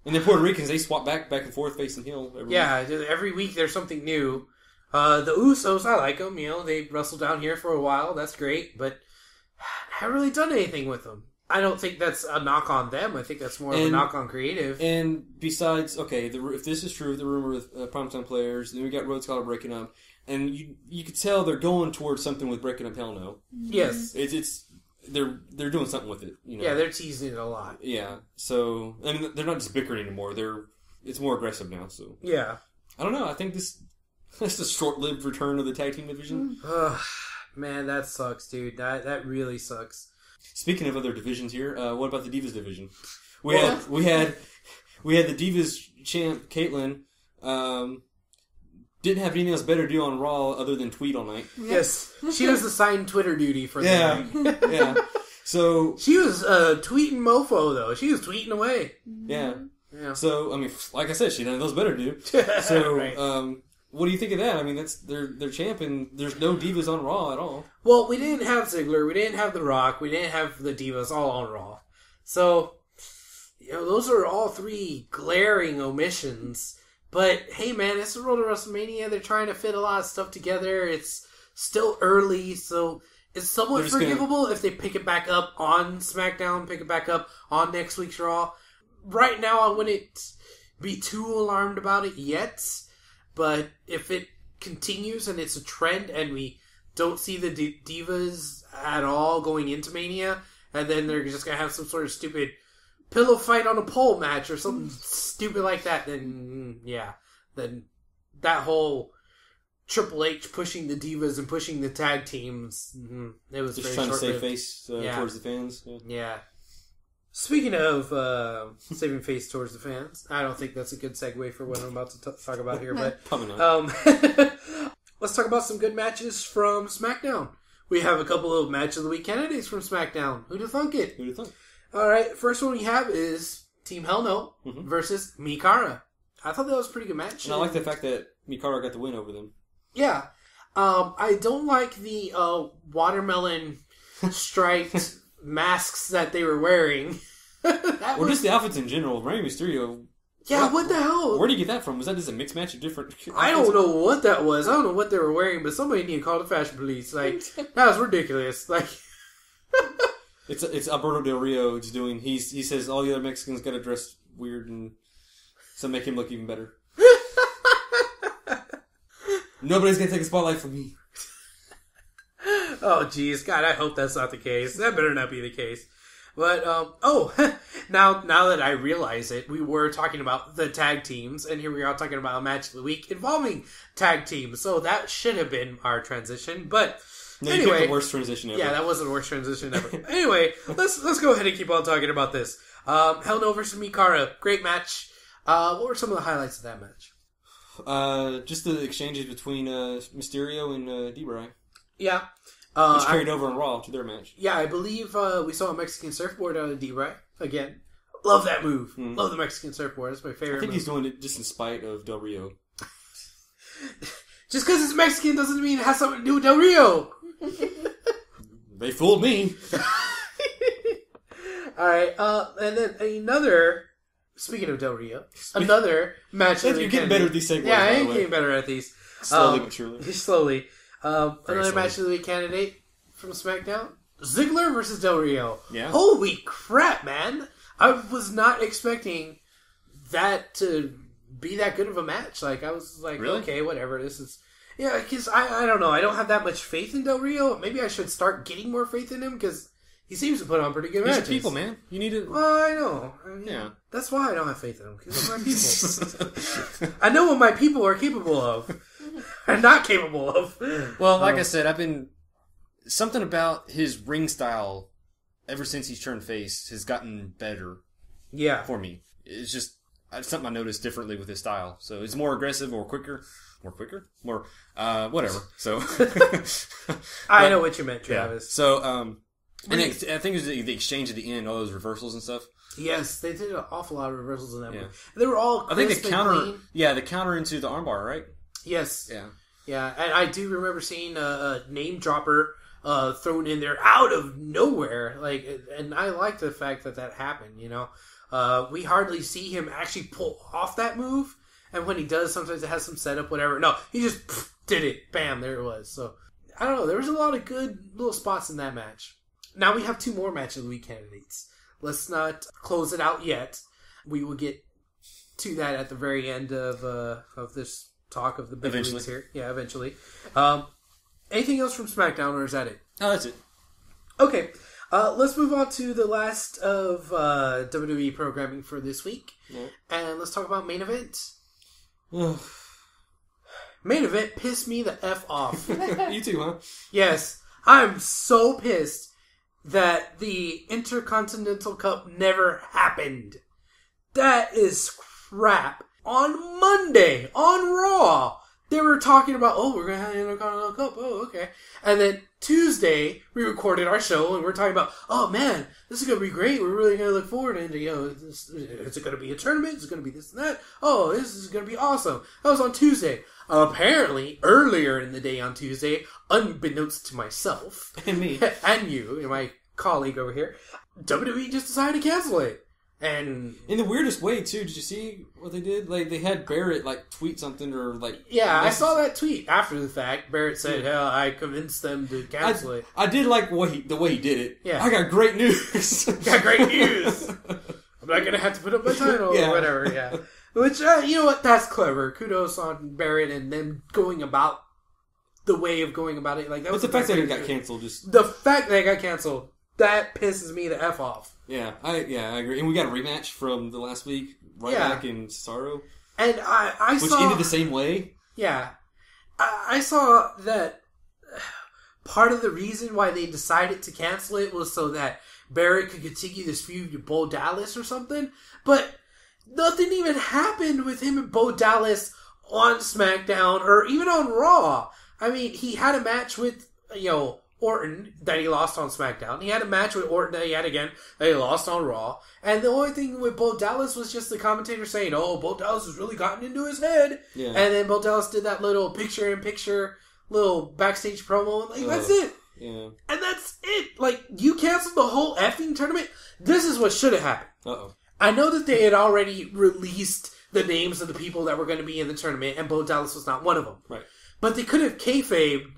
Speaker 2: And the Puerto Ricans, they swap back and forth facing heel.
Speaker 1: Every week there's something new. The Usos, I like them. They wrestled down here for a while. That's great. But I haven't really done anything with them. I don't think that's a knock on them. I think that's more of a knock on creative.
Speaker 2: And besides, okay, if this is true, the rumor with primetime players, then we got Road Scholar breaking up, and you could tell they're going towards something with breaking up Hell No.
Speaker 1: Yes,
Speaker 2: they're doing something with it.
Speaker 1: Yeah, they're teasing it a lot.
Speaker 2: Yeah, so I mean, they're not just bickering anymore. It's more aggressive now. So
Speaker 1: yeah,
Speaker 2: I don't know. I think this is a short-lived return of the tag team division.
Speaker 1: Man, that sucks, dude. That really sucks.
Speaker 2: Speaking of other divisions here, what about the Divas division? We had the Divas champ Caitlyn. Didn't have anything else better to do on Raw other than tweet all night.
Speaker 1: Yes, she was assigned Twitter duty for the night.
Speaker 2: Yeah. So
Speaker 1: she was tweeting mofo though. She was tweeting away.
Speaker 2: Yeah. So I mean, like I said, she had those better to do. So
Speaker 1: right.
Speaker 2: What do you think of that? I mean, that's their champ, and there's no Divas on Raw at all.
Speaker 1: Well, we didn't have Ziggler, we didn't have The Rock, we didn't have the Divas all on Raw. So, those are all three glaring omissions. But, hey man, it's the road to WrestleMania. They're trying to fit a lot of stuff together. It's still early, so it's somewhat forgivable if they pick it back up on SmackDown, pick it back up on next week's Raw. Right now, I wouldn't be too alarmed about it yet. But if it continues and it's a trend and we don't see the Divas at all going into Mania, and then they're just going to have some sort of stupid pillow fight on a pole match or something stupid like that, then that whole Triple H pushing the Divas and pushing the tag teams, it was
Speaker 2: just
Speaker 1: very
Speaker 2: trying to save face towards the fans.
Speaker 1: Yeah. Speaking of saving face towards the fans, I don't think that's a good segue for what I'm about to talk about here, but
Speaker 2: probably not.
Speaker 1: Let's talk about some good matches from SmackDown. We have a couple of Match of the Week candidates from SmackDown. Who'd have thunk it?
Speaker 2: Who'd have thunk?
Speaker 1: All right, first one we have is Team Hell No versus Mikara. I thought that was a pretty good match.
Speaker 2: And I like the fact that Mikara got the win over them.
Speaker 1: Yeah. I don't like the watermelon striped masks that they were wearing.
Speaker 2: Or just the outfits in general. Rey Mysterio.
Speaker 1: Yeah, what the hell?
Speaker 2: Where did you get that from? Was that just a mixed match of different outfits?
Speaker 1: I don't know what that was. I don't know what they were wearing, but somebody need to call the fashion police. Like, that was ridiculous. Like,
Speaker 2: It's Alberto Del Rio just doing. He says all the other Mexicans got to dress weird and so make him look even better. Nobody's gonna take a spotlight from me.
Speaker 1: Oh, jeez, God, I hope that's not the case. That better not be the case. But now that I realize it, we were talking about the tag teams, and here we are talking about a match of the week involving tag teams. So that should have been our transition, but.
Speaker 2: No,
Speaker 1: anyway,
Speaker 2: you picked the worst transition ever.
Speaker 1: Yeah, that was the worst transition ever. Anyway, let's go ahead and keep on talking about this. Hell No versus Mikara, great match. What were some of the highlights of that match?
Speaker 2: Just the exchanges between Mysterio and D-Bry.
Speaker 1: Yeah.
Speaker 2: Which carried over on Raw to their match.
Speaker 1: Yeah, I believe we saw a Mexican surfboard out of D-Bry again. Love that move. Love the Mexican surfboard. That's my favorite move.
Speaker 2: I think he's doing it just in spite of Del Rio.
Speaker 1: Just because it's Mexican doesn't mean it has something to do with Del Rio.
Speaker 2: They fooled me.
Speaker 1: Alright, and then another, speaking of Del Rio, another match of the
Speaker 2: You're getting better at these segues,
Speaker 1: Yeah, I am getting better at these.
Speaker 2: Slowly but surely.
Speaker 1: Slowly. Another
Speaker 2: slowly.
Speaker 1: match of the week candidate from SmackDown. Ziggler versus Del Rio.
Speaker 2: Yeah.
Speaker 1: Holy crap, man. I was not expecting that to be that good of a match. Like, I was like,
Speaker 2: really?
Speaker 1: Okay, whatever. This is... Yeah, because I don't know. I don't have that much faith in Del Rio. Maybe I should start getting more faith in him because he seems to put on pretty good matches.
Speaker 2: These are people, man. You need to...
Speaker 1: Well, I know.
Speaker 2: Yeah.
Speaker 1: That's why I don't have faith in him, because they're my people. I know what my people are capable of. Are not capable of.
Speaker 2: Well, like I said, I've been... Something about his ring style, ever since he's turned face, has gotten better.
Speaker 1: Yeah.
Speaker 2: For me. It's just... It's something I noticed differently with his style. So it's more aggressive or quicker. More whatever. So
Speaker 1: I know what you meant, Travis.
Speaker 2: Yeah. So and I think it was the exchange at the end, all those reversals and stuff.
Speaker 1: Yes, they did an awful lot of reversals in that one. They were all
Speaker 2: I think the counter
Speaker 1: clean.
Speaker 2: Yeah, the counter into the armbar, right?
Speaker 1: Yes.
Speaker 2: Yeah.
Speaker 1: Yeah, and I do remember seeing a name dropper thrown in there out of nowhere. Like, and I like the fact that happened, you know. We hardly see him actually pull off that move. And when he does, sometimes it has some setup, whatever. No, he just did it. Bam, there it was. So, I don't know. There was a lot of good little spots in that match. Now we have 2 more match of the week candidates. Let's not close it out yet. We will get to that at the very end of this talk of the big leagues here. Yeah, eventually. Anything else from SmackDown, or is that it?
Speaker 2: Oh, that's it.
Speaker 1: Okay. Let's move on to the last of WWE programming for this week. Yeah. And let's talk about main event. Main event pissed me the F off.
Speaker 2: You too, huh?
Speaker 1: Yes. I'm so pissed that the Intercontinental Cup never happened. That is crap. On Monday, on Raw, they were talking about, we're going to have the Intercontinental Cup. Oh, okay. And then Tuesday, we recorded our show, and we're talking about, oh, man, this is going to be great. We're really going to look forward to, is it going to be a tournament? Is it going to be this and that? Oh, this is going to be awesome. That was on Tuesday. Apparently, earlier in the day on Tuesday, unbeknownst to myself,
Speaker 2: and me,
Speaker 1: and you, and my colleague over here, WWE just decided to cancel it. And
Speaker 2: in the weirdest way too. Did you see what they did? Like, they had Barrett tweet something, or
Speaker 1: yeah, I saw that tweet after the fact. Barrett said, "Hell, I convinced them to cancel it."
Speaker 2: I did like the way he did it.
Speaker 1: Yeah,
Speaker 2: I got great news.
Speaker 1: Got great news. I'm not gonna have to put up my title or whatever. Yeah, which you know what? That's clever. Kudos on Barrett and them going about the way of going about it. Like that was
Speaker 2: the fact that it got canceled. Just
Speaker 1: the fact that it got canceled. That pisses me the F off.
Speaker 2: Yeah, I agree. And we got a rematch from the last week, back in Cesaro.
Speaker 1: And I
Speaker 2: which
Speaker 1: saw...
Speaker 2: ended the same way.
Speaker 1: Yeah. I saw that part of the reason why they decided to cancel it was so that Barrett could continue this feud with Bo Dallas or something. But nothing even happened with him and Bo Dallas on SmackDown or even on Raw. I mean, he had a match with, Orton that he lost on SmackDown. He had a match with Orton that he had again that he lost on Raw. And the only thing with Bo Dallas was just the commentator saying, Bo Dallas has really gotten into his head. Yeah. And then Bo Dallas did that little picture-in-picture little backstage promo. And that's it.
Speaker 2: Yeah.
Speaker 1: And that's it. You canceled the whole effing tournament. This is what should have happened.
Speaker 2: Uh-oh.
Speaker 1: I know that they had already released the names of the people that were going to be in the tournament, and Bo Dallas was not one of them.
Speaker 2: Right.
Speaker 1: But they could have kayfabed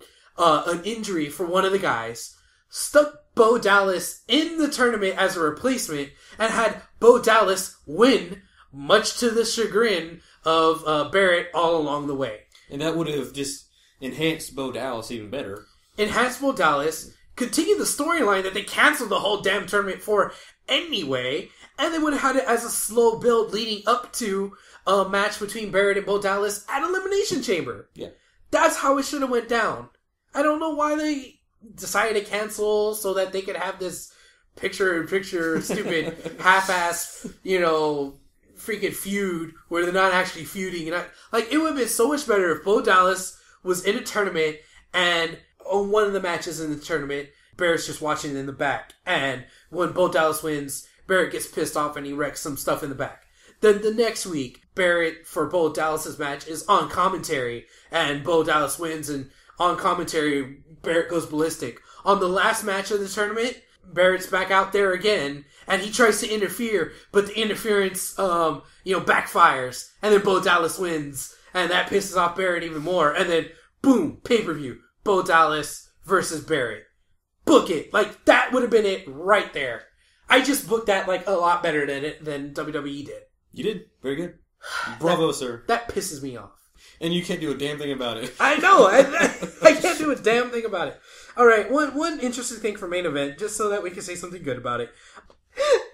Speaker 1: an injury for one of the guys, stuck Bo Dallas in the tournament as a replacement, and had Bo Dallas win, much to the chagrin of Barrett all along the way.
Speaker 2: And that would have just enhanced Bo Dallas even better.
Speaker 1: Enhanced Bo Dallas, continued the storyline that they canceled the whole damn tournament for anyway, and they would have had it as a slow build leading up to a match between Barrett and Bo Dallas at Elimination Chamber.
Speaker 2: Yeah.
Speaker 1: That's how it should have went down. I don't know why they decided to cancel so that they could have this picture-in-picture stupid half-ass, freaking feud where they're not actually feuding. And it would have been so much better if Bo Dallas was in a tournament and on one of the matches in the tournament, Barrett's just watching in the back. And when Bo Dallas wins, Barrett gets pissed off and he wrecks some stuff in the back. Then the next week, Barrett, for Bo Dallas's match, is on commentary and Bo Dallas wins, and on commentary, Barrett goes ballistic. On the last match of the tournament, Barrett's back out there again, and he tries to interfere, but the interference, backfires, and then Bo Dallas wins, and that pisses off Barrett even more, and then, boom, pay-per-view, Bo Dallas versus Barrett. Book it. That would have been it right there. I just booked that, a lot better than WWE did.
Speaker 2: You did. Very good. Bravo, sir.
Speaker 1: That pisses me off.
Speaker 2: And you can't do a damn thing about it.
Speaker 1: I know. I can't do a damn thing about it. All right. One interesting thing for main event, just so that we can say something good about it.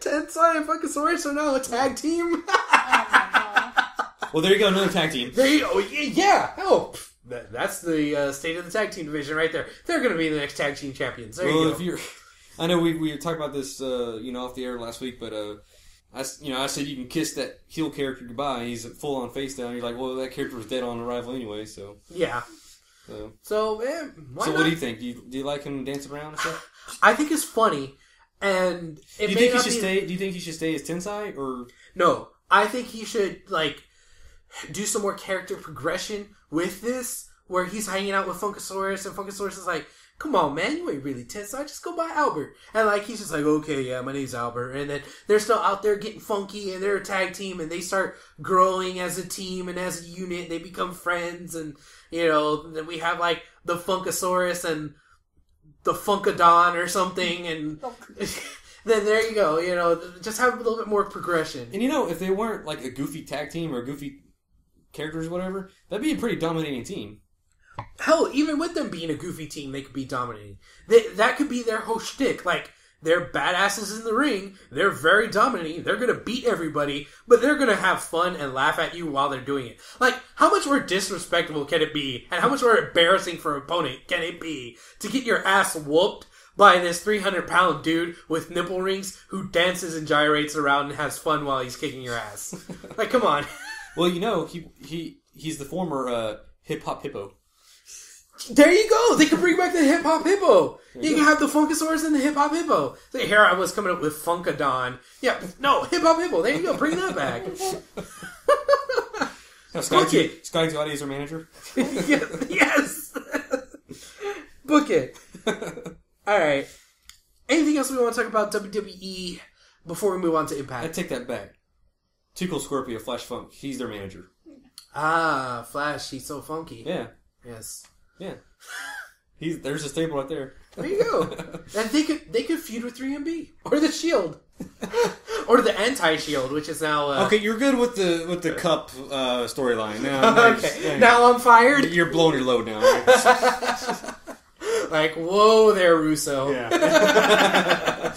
Speaker 1: Tensai and Funkasaurus are now a tag team.
Speaker 2: Well, there you go. Another tag team.
Speaker 1: There you go. Yeah. Oh, that's the state of the tag team division right there. They're going to be the next tag team champions. There you go.
Speaker 2: I know we talked about this, off the air last week, but I said you can kiss that heel character goodbye. He's full on face down. You're like, well, that character was dead on arrival anyway, so.
Speaker 1: Yeah. So
Speaker 2: what do you think? Do you like him dancing around and stuff?
Speaker 1: I think it's funny, and
Speaker 2: do you think he should stay? Do you think he should stay as Tensai, or
Speaker 1: no? I think he should do some more character progression with this, where he's hanging out with Funkasaurus, and Funkasaurus is like, come on, man, you ain't really Tensai, just go by Albert. And he's just like, okay, yeah, my name's Albert. And then they're still out there getting funky, and they're a tag team, and they start growing as a team and as a unit. They become friends, and, then we have, the Funkasaurus and the Funkadon or something, and then there you go. You know, just have a little bit more progression.
Speaker 2: And you know, if they weren't like a goofy tag team or goofy characters or whatever, that'd be a pretty dominating team.
Speaker 1: Hell, even with them being a goofy team, they could be dominating. That could be their whole shtick. Like, they're badasses in the ring. They're very dominating. They're going to beat everybody, but they're going to have fun and laugh at you while they're doing it. Like, how much more disrespectful can it be? And how much more embarrassing for an opponent can it be to get your ass whooped by this 300-pound dude with nipple rings who dances and gyrates around and has fun while he's kicking your ass? Like, come on.
Speaker 2: Well, you know, he's the former hip-hop hippo.
Speaker 1: There you go. They can bring back the Hip Hop Hippo. You can have the Funkasaurus and the Hip Hop Hippo. So here I was coming up with Funkadon. Yeah, no, Hip Hop Hippo. There you go. Bring that back.
Speaker 2: Scotty Gotti is our manager?
Speaker 1: Yes. Book it. All right. Anything else we want to talk about WWE before we move on to Impact?
Speaker 2: I take that back. Tickle Scorpio, Flash Funk. He's their manager.
Speaker 1: Ah, Flash. He's so funky.
Speaker 2: Yeah.
Speaker 1: Yes.
Speaker 2: Yeah. There's a stable right there.
Speaker 1: There you go. And they could feud with 3MB or the Shield. Or the Anti-Shield, which is now
Speaker 2: okay, you're good with the cup storyline. Now
Speaker 1: okay. Now I'm fired.
Speaker 2: You're blowing your load now.
Speaker 1: Like, whoa there, Russo.
Speaker 2: Yeah.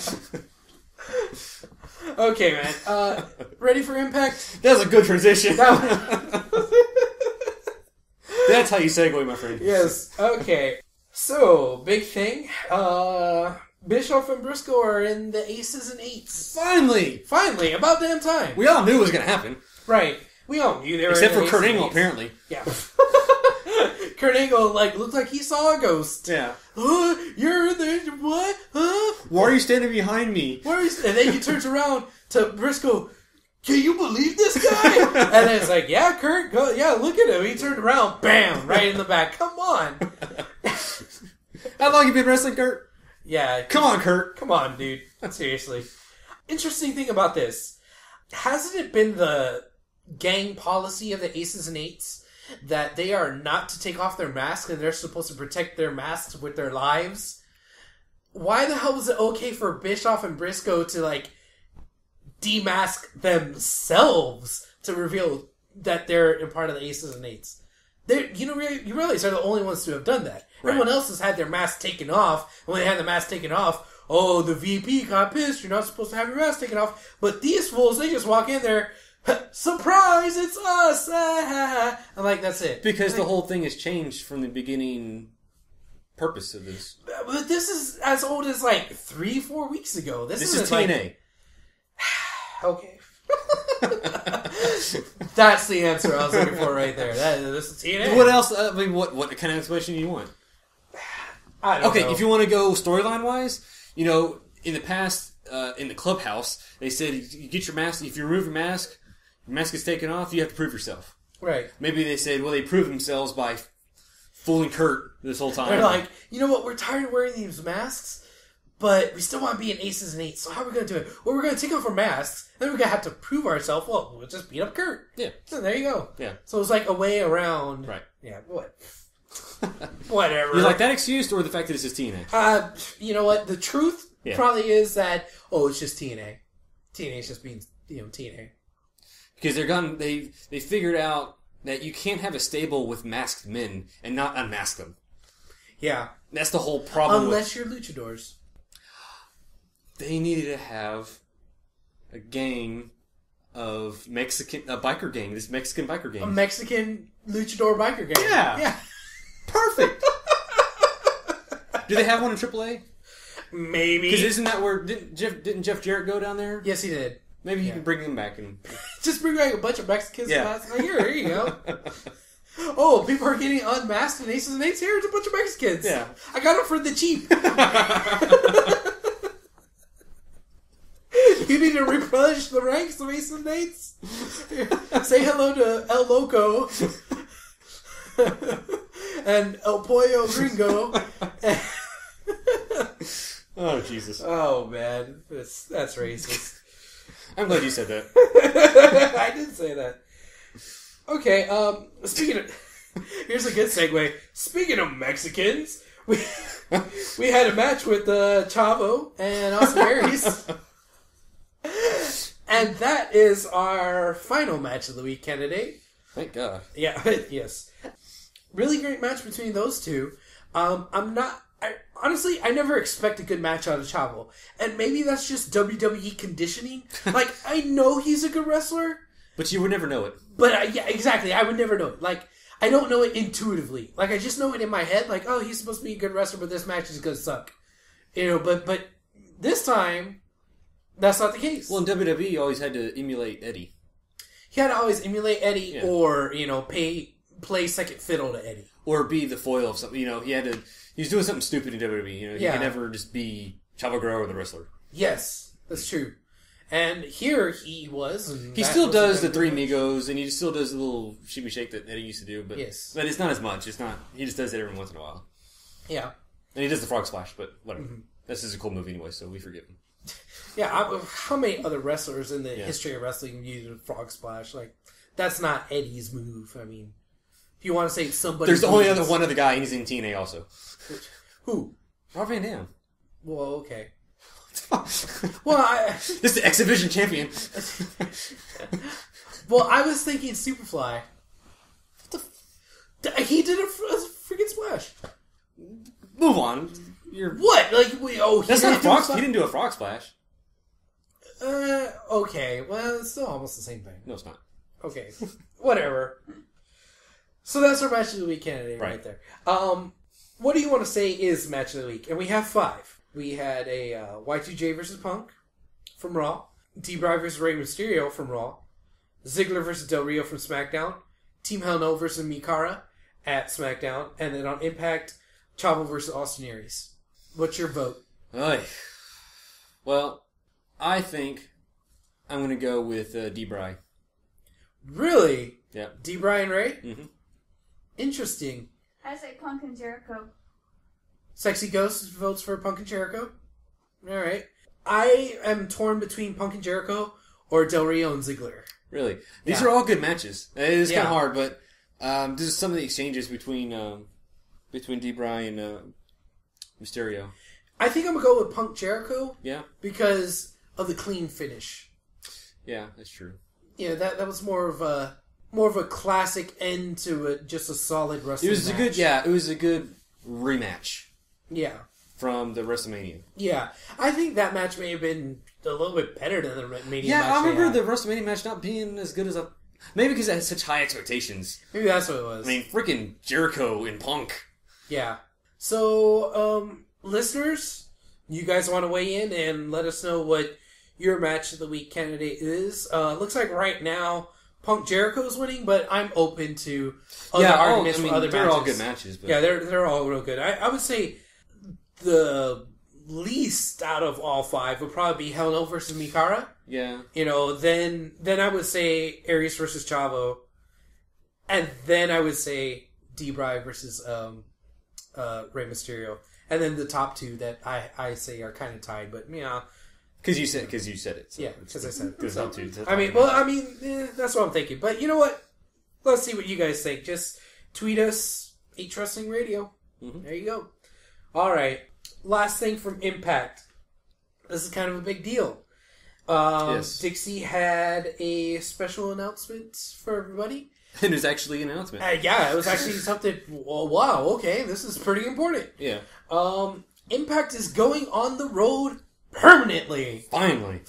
Speaker 1: Okay, man. Ready for Impact?
Speaker 2: That was a good transition. That's how you segue, my friend.
Speaker 1: Yes. Okay. So, big thing. Bischoff and Briscoe are in the Aces and Eights.
Speaker 2: Finally!
Speaker 1: About damn time.
Speaker 2: We all knew it was going to happen.
Speaker 1: Right. We all knew they were
Speaker 2: Except
Speaker 1: in the
Speaker 2: for Kurt
Speaker 1: Aces and
Speaker 2: Angle,
Speaker 1: Eights.
Speaker 2: apparently.
Speaker 1: Yeah. Kurt Angle, looked like he saw a ghost.
Speaker 2: Yeah.
Speaker 1: You're there, what?
Speaker 2: Why are you standing behind me?
Speaker 1: And then he turns around to Briscoe. Can you believe this guy? And then it's like, yeah, Kurt, go, yeah, look at him. He turned around, bam, right in the back. Come on.
Speaker 2: How long you been wrestling, Kurt?
Speaker 1: Yeah.
Speaker 2: Come on, Kurt.
Speaker 1: Come on, dude. Seriously. Interesting thing about this. Hasn't it been the gang policy of the Aces and Eights that they are not to take off their masks and they're supposed to protect their masks with their lives? Why the hell was it okay for Bischoff and Briscoe to, demask themselves to reveal that they're a part of the Aces and Eights? You realize they're the only ones to have done that. Right. Everyone else has had their mask taken off, and when they had the mask taken off, oh, the VP got pissed, you're not supposed to have your mask taken off. But these fools, they just walk in there, surprise, it's us! And that's it.
Speaker 2: Because the whole thing has changed from the beginning purpose of this.
Speaker 1: But this is as old as 3-4 weeks ago. This is
Speaker 2: TNA.
Speaker 1: Okay. That's the answer I was looking for right there. This is TNA.
Speaker 2: What else? What kind of explanation do you want?
Speaker 1: I don't know.
Speaker 2: If you want to go storyline wise, in the past, in the clubhouse, they said you get your mask. If you remove your mask is taken off. You have to prove yourself.
Speaker 1: Right.
Speaker 2: Maybe they said, well, they proved themselves by fooling Kurt this whole time.
Speaker 1: They're like, you know what? We're tired of wearing these masks. But we still want to be in Aces and Eights, so how are we going to do it? Well, we're going to take off our masks, then we're going to have to prove ourselves. Well, we'll just beat up Kurt.
Speaker 2: Yeah.
Speaker 1: So there you go.
Speaker 2: Yeah.
Speaker 1: So it's like a way around.
Speaker 2: Right.
Speaker 1: Yeah, what? Whatever.
Speaker 2: You like that excuse or the fact that this is TNA?
Speaker 1: You know what? The truth probably is that, it's just TNA. TNA's just being, TNA.
Speaker 2: Because they figured out that you can't have a stable with masked men and not unmask them.
Speaker 1: Yeah.
Speaker 2: That's the whole problem.
Speaker 1: Unless you're luchadors.
Speaker 2: They needed to have a gang of biker gang. This Mexican biker gang.
Speaker 1: A Mexican luchador biker gang.
Speaker 2: Yeah.
Speaker 1: Yeah.
Speaker 2: Perfect. Do they have one in AAA?
Speaker 1: Maybe.
Speaker 2: Because isn't that where didn't Jeff Jarrett go down there?
Speaker 1: Yes, he did.
Speaker 2: Maybe you can bring them back and
Speaker 1: just bring back a bunch of Mexicans. Yeah. Here you go. Oh, people are getting unmasked in Aces and Eights. Here, it's a bunch of Mexicans.
Speaker 2: Yeah.
Speaker 1: I got them for the cheap. You need to replenish the ranks of Aces and Eights. Say hello to El Loco and El Pollo Gringo.
Speaker 2: Oh, Jesus.
Speaker 1: Oh, man. That's racist.
Speaker 2: I'm glad you said that.
Speaker 1: I did say that. Okay, speaking of... Here's a good segue. Speaking of Mexicans, we had a match with Chavo and Austin Aries. And that is our final match of the week candidate.
Speaker 2: Thank God.
Speaker 1: Yeah, yes. Really great match between those two. Honestly, I never expect a good match out of Chavo. And maybe that's just WWE conditioning. Like, I know he's a good wrestler.
Speaker 2: But you would never know it.
Speaker 1: But, yeah, exactly. I would never know it. Like, I don't know it intuitively. Like, I just know it in my head. Like, oh, he's supposed to be a good wrestler, but this match is going to suck. You know, but this time, that's not the case.
Speaker 2: Well, in WWE, always had to emulate Eddie.
Speaker 1: He had to always emulate Eddie or, play second fiddle to Eddie.
Speaker 2: Or be the foil of something. You know, he was doing something stupid in WWE. You know, he could never just be Chavo Guerrero the wrestler.
Speaker 1: Yes, that's true. And here he was.
Speaker 2: He still does the Three Amigos, and he still does the little shimmy shake that Eddie used to do. But, but it's not as much. It's not. He just does it every once in a while.
Speaker 1: Yeah.
Speaker 2: And he does the frog splash, but whatever. Mm-hmm. This is a cool movie anyway, so we forgive him.
Speaker 1: Yeah, how many other wrestlers in the history of wrestling use a frog splash? Like, that's not Eddie's move. I mean, if you want to say somebody...
Speaker 2: There's only one other guy, and he's in TNA also.
Speaker 1: Who?
Speaker 2: Rob Van Dam.
Speaker 1: Well, okay.
Speaker 2: This is the X-Division champion.
Speaker 1: Well, I was thinking Superfly. He did a freaking splash.
Speaker 2: Move on.
Speaker 1: What? Like,
Speaker 2: that's not a frog. He didn't do a frog splash.
Speaker 1: Okay. Well, it's still almost the same thing.
Speaker 2: No, it's not.
Speaker 1: Okay. Whatever. So that's our match of the week candidate right there. What do you want to say is match of the week? And we have 5. We had a Y2J versus Punk from Raw, D-Bry versus Rey Mysterio from Raw, Ziggler versus Del Rio from SmackDown, Team Hell No versus Mikara at SmackDown, and then on Impact, Chavo versus Austin Aries. What's your vote?
Speaker 2: Well, I think I'm going to go with D-Bry.
Speaker 1: Really?
Speaker 2: Yeah.
Speaker 1: D-Bry and Ray?
Speaker 2: Mm-hmm.
Speaker 4: I
Speaker 1: Interesting.
Speaker 4: say Punk and Jericho.
Speaker 1: Sexy Ghost votes for Punk and Jericho. All right. I am torn between Punk and Jericho or Del Rio and Ziggler.
Speaker 2: Really? These are all good matches. It is kind of hard, but just some of the exchanges between D-Bry and Mysterio.
Speaker 1: I think I'm going to go with Punk Jericho.
Speaker 2: Yeah. Because
Speaker 1: of the clean finish.
Speaker 2: Yeah, that's true.
Speaker 1: Yeah, that was more of a classic end to just a solid wrestling match.
Speaker 2: It was a good rematch.
Speaker 1: Yeah.
Speaker 2: From the WrestleMania.
Speaker 1: Yeah. I think that match may have been a little bit better than the WrestleMania match.
Speaker 2: Yeah, I remember the WrestleMania match not being as good as maybe because it had such high expectations.
Speaker 1: Maybe that's what it was.
Speaker 2: I mean, freaking Jericho and Punk.
Speaker 1: Yeah. So, listeners, you guys want to weigh in and let us know what your match of the week candidate is. Looks like right now Punk Jericho's winning, but I'm open to other arguments for other matches.
Speaker 2: They're all good matches. But...
Speaker 1: Yeah, they're all real good. I would say the least out of all 5 would probably be Hell No versus Mikara.
Speaker 2: Yeah.
Speaker 1: Then I would say Aries versus Chavo. And then I would say D-Bry versus Rey Mysterio. And then the top 2 that I say are kind of tied, but yeah.
Speaker 2: Because you said it. So
Speaker 1: yeah, because I said it.
Speaker 2: So,
Speaker 1: that's what I'm thinking. But you know what? Let's see what you guys think. Just tweet us, H Wrestling Radio. Mm-hmm. There you go. All right. Last thing from Impact. This is kind of a big deal.
Speaker 2: Yes.
Speaker 1: Dixie had a special announcement for everybody.
Speaker 2: And it was actually an announcement.
Speaker 1: Yeah, it was actually something. Well, wow, okay, this is pretty important.
Speaker 2: Yeah.
Speaker 1: Impact is going on the road permanently. Finally.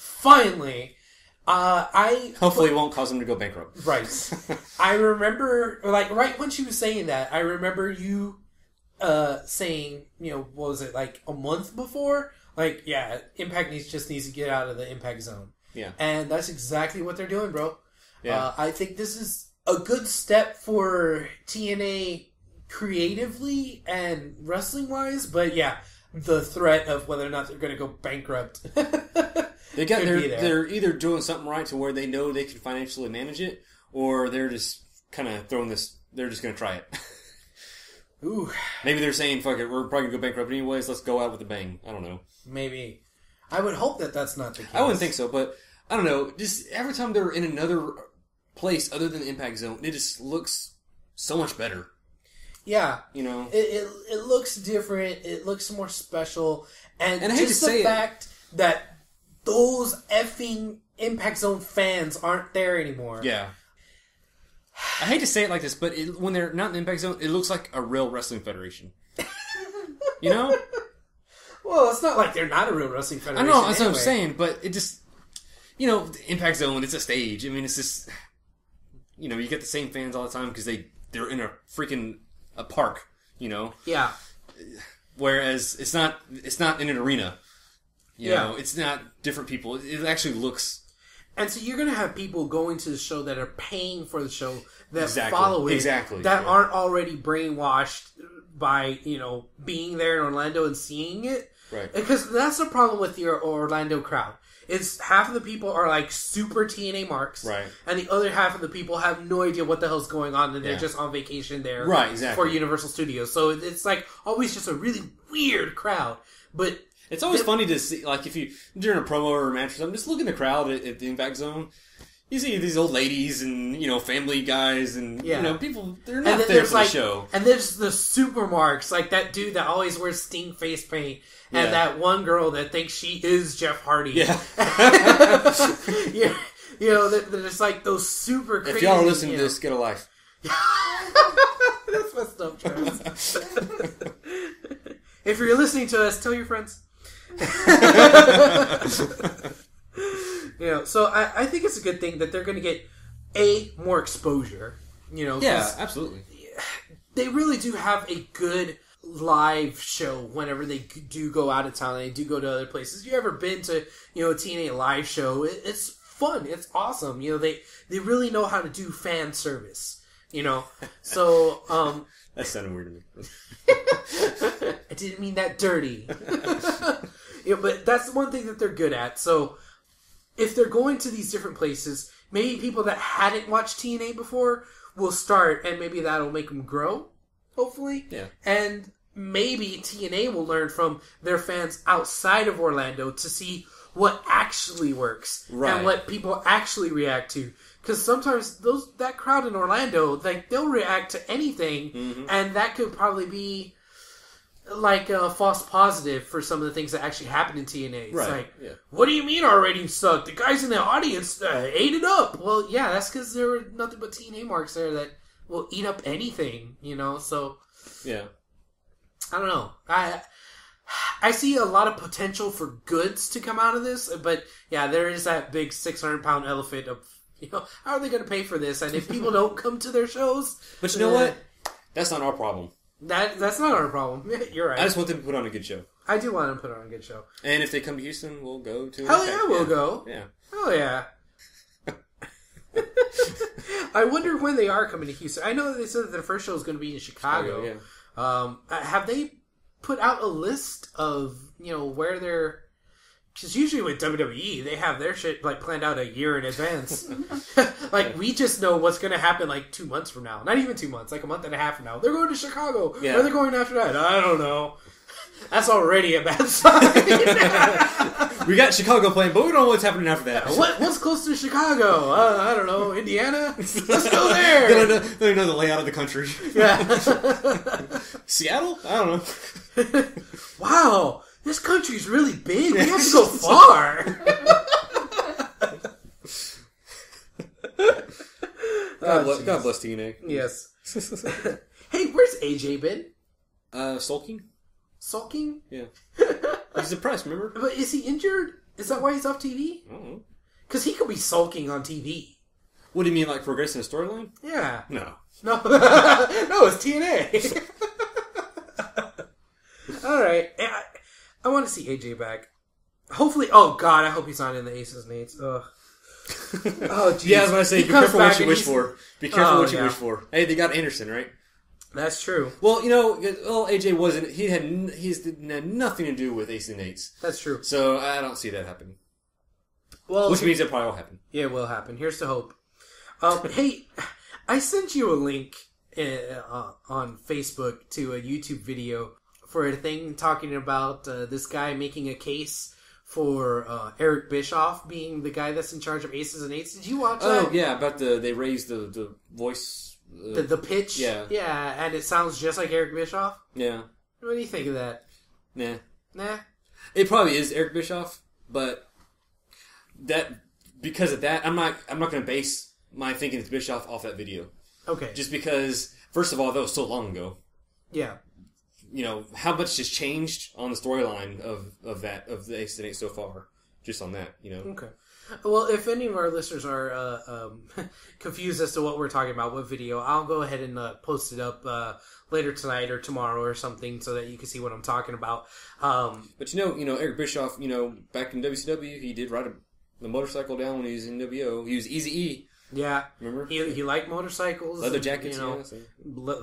Speaker 2: Hopefully it won't cause them to go bankrupt.
Speaker 1: Right. I remember, right when she was saying that, I remember you saying, what was it, a month before? Impact just needs to get out of the Impact zone.
Speaker 2: Yeah.
Speaker 1: And that's exactly what they're doing, bro.
Speaker 2: Yeah.
Speaker 1: I think this is a good step for TNA creatively and wrestling-wise, but yeah, the threat of whether or not they're going to go bankrupt.
Speaker 2: They're either doing something right to where they know they can financially manage it, or they're just kind of throwing this. They're just going to try it.
Speaker 1: Ooh.
Speaker 2: Maybe they're saying, "Fuck it, we're probably going to go bankrupt anyways. Let's go out with a bang." I don't know.
Speaker 1: Maybe. I would hope that that's not the case.
Speaker 2: I wouldn't think so, but I don't know. Just every time they're in another place other than the Impact Zone, it just looks so much better.
Speaker 1: Yeah.
Speaker 2: You know?
Speaker 1: It looks different. It looks more special. And
Speaker 2: I hate
Speaker 1: just
Speaker 2: to say
Speaker 1: the fact that those effing Impact Zone fans aren't there anymore.
Speaker 2: Yeah. I hate to say it like this, but when they're not in the Impact Zone, it looks like a real wrestling federation. You know?
Speaker 1: Well, it's not like they're not a real wrestling federation.
Speaker 2: I know, that's what I'm saying, but it just... You know, the Impact Zone, it's a stage. I mean, it's just... You know, you get the same fans all the time because they're in a park, you know?
Speaker 1: Yeah.
Speaker 2: Whereas it's not in an arena. You know, it's not different people. It actually looks...
Speaker 1: And so you're going to have people going to the show that are paying for the show, that
Speaker 2: Exactly.
Speaker 1: follow it,
Speaker 2: Exactly.
Speaker 1: that aren't already brainwashed by, you know, being there in Orlando and seeing it.
Speaker 2: Right.
Speaker 1: Because that's the problem with your Orlando crowd. It's half of the people are like super TNA marks.
Speaker 2: Right.
Speaker 1: And the other half of the people have no idea what the hell's going on and they're just on vacation there.
Speaker 2: Right, exactly.
Speaker 1: For Universal Studios. So it's like always just a really weird crowd. But...
Speaker 2: It's always funny to see, like, if you, during a promo or a match or something, just look in the crowd at the Impact Zone. You see these old ladies and, you know, family guys and, you know, people, they're not there for the show.
Speaker 1: And there's the super marks, like that dude that always wears Sting face paint, and that one girl that thinks she is Jeff Hardy.
Speaker 2: Yeah.
Speaker 1: You know, they're just like those super crazy...
Speaker 2: If y'all are listening to this, get a life.
Speaker 1: That's messed up, Travis. If you're listening to us, tell your friends. You know, so I think it's a good thing that they're going to get more exposure. You know,
Speaker 2: yeah, absolutely.
Speaker 1: They really do have a good live show whenever they do go out of town. They do go to other places. If you ever been to, you know, a TNA live show, it's fun. It's awesome. You know, they really know how to do fan service. You know, so
Speaker 2: that sounded weird to me.
Speaker 1: I didn't mean that dirty. Yeah, but that's one thing that they're good at. So if they're going to these different places, maybe people that hadn't watched TNA before will start, and maybe that'll make them grow, hopefully.
Speaker 2: Yeah.
Speaker 1: And maybe TNA will learn from their fans outside of Orlando to see what actually works and what people actually react to. Because sometimes that crowd in Orlando, like, they'll react to anything, and that could probably be like a false positive for some of the things that actually happen in TNA. It's like, what do you mean our ratings suck? The guys in the audience ate it up. Well, yeah, that's because there were nothing but TNA marks there that will eat up anything, you know? So,
Speaker 2: yeah.
Speaker 1: I don't know. I see a lot of potential for goods to come out of this, but yeah, there is that big 600-pound elephant of, you know, how are they going to pay for this? And if people don't come to their shows...
Speaker 2: But you know what? That's not our problem.
Speaker 1: That's not our problem. You're right.
Speaker 2: I just want them to put on a good show.
Speaker 1: I do want them to put on a good show.
Speaker 2: And if they come to Houston, we'll go to...
Speaker 1: Hell yeah, we'll go.
Speaker 2: Yeah.
Speaker 1: Hell yeah. I wonder when they are coming to Houston. I know that they said that their first show is going to be in Chicago. Have they put out a list of, you know, where they're... Because usually with WWE, they have their shit like planned out a year in advance. Like, we just know what's going to happen like 2 months from now. Not even 2 months, like a month and a half from now. They're going to Chicago.
Speaker 2: Yeah.
Speaker 1: Where are they going after that? I don't know. That's already a bad sign.
Speaker 2: We got Chicago playing, but we don't know what's happening after that.
Speaker 1: What's close to Chicago? I don't know. Indiana? Let's go there.
Speaker 2: They don't know the layout of the country.
Speaker 1: Yeah.
Speaker 2: Seattle? I don't know.
Speaker 1: Wow. This country's really big. We have to go far.
Speaker 2: God bless TNA.
Speaker 1: Yes. Hey, where's AJ been?
Speaker 2: Sulking?
Speaker 1: Sulking?
Speaker 2: Yeah. He's depressed, remember?
Speaker 1: But is he injured? Is that why he's off TV?
Speaker 2: I don't know.
Speaker 1: Because he could be sulking on TV.
Speaker 2: What do you mean, like progressing the storyline?
Speaker 1: Yeah.
Speaker 2: No.
Speaker 1: No, it's TNA. Alright. I want to see AJ back. Hopefully, oh god, I hope he's not in the Aces and Eights. Ugh. Oh, jeez.
Speaker 2: Yeah, I was going to say, be careful what you wish for. Be careful what you wish
Speaker 1: for.
Speaker 2: for. Hey, they got Anderson, right?
Speaker 1: That's true.
Speaker 2: Well, you know, AJ wasn't. He's had nothing to do with Aces and Eights.
Speaker 1: That's true.
Speaker 2: So I don't see that happening.
Speaker 1: Well,
Speaker 2: which means it probably will happen.
Speaker 1: Yeah, it will happen. Here's the hope. Hey, I sent you a link on Facebook to a YouTube video for a thing talking about this guy making a case for Eric Bischoff being the guy that's in charge of Aces and Eights. Did you watch that?
Speaker 2: Oh, yeah, about they raised the voice
Speaker 1: The pitch?
Speaker 2: Yeah.
Speaker 1: Yeah, and it sounds just like Eric Bischoff?
Speaker 2: Yeah.
Speaker 1: What do you think of that?
Speaker 2: Nah. It probably is Eric Bischoff, but because of that, I'm not going to base my thinking it's Bischoff off that video.
Speaker 1: Okay.
Speaker 2: Just because, first of all, that was so long ago.
Speaker 1: Yeah.
Speaker 2: You know, how much has changed on the storyline of the Ace and 8 so far, just on that, you know.
Speaker 1: Okay. Well, if any of our listeners are confused as to what we're talking about, what video, I'll go ahead and post it up later tonight or tomorrow or something so that you can see what I'm talking about.
Speaker 2: But you know, Eric Bischoff, back in WCW, he did ride the motorcycle down when he was in WO. He was Eazy-E.
Speaker 1: Yeah.
Speaker 2: Remember?
Speaker 1: He liked motorcycles.
Speaker 2: Leather jackets,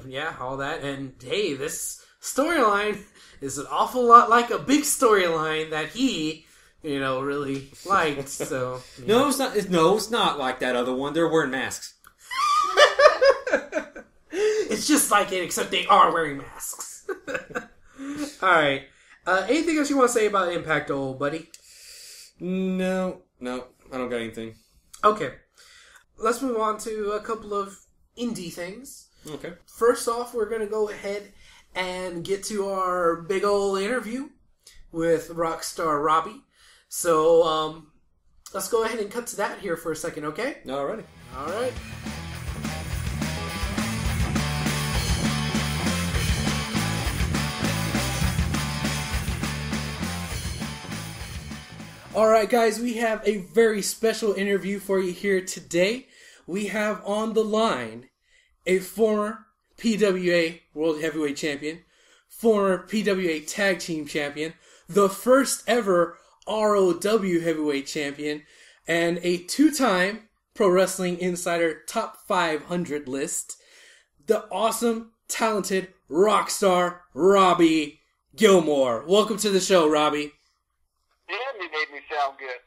Speaker 1: yeah, all that. And hey, this storyline is an awful lot like a big storyline that he... really liked. So yeah.
Speaker 2: No, it's not. It's not like that other one. They're wearing masks.
Speaker 1: It's just like it, except they are wearing masks. All right. Anything else you want to say about Impact, old buddy?
Speaker 2: No, I don't got anything.
Speaker 1: Okay, let's move on to a couple of indie things.
Speaker 2: Okay.
Speaker 1: First off, we're gonna go ahead and get to our big old interview with Rockstar Robbie. So, let's go ahead and cut to that here for a second, okay?
Speaker 2: Alrighty.
Speaker 1: All right. All right, guys, we have a very special interview for you here today. We have on the line a former PWA World Heavyweight Champion, former PWA Tag Team Champion, the first ever ROW Heavyweight Champion, and a two-time Pro Wrestling Insider Top 500 list, the awesome, talented Rockstar Robbie Gilmore. Welcome to the show, Robbie.
Speaker 5: Yeah, you made me sound good.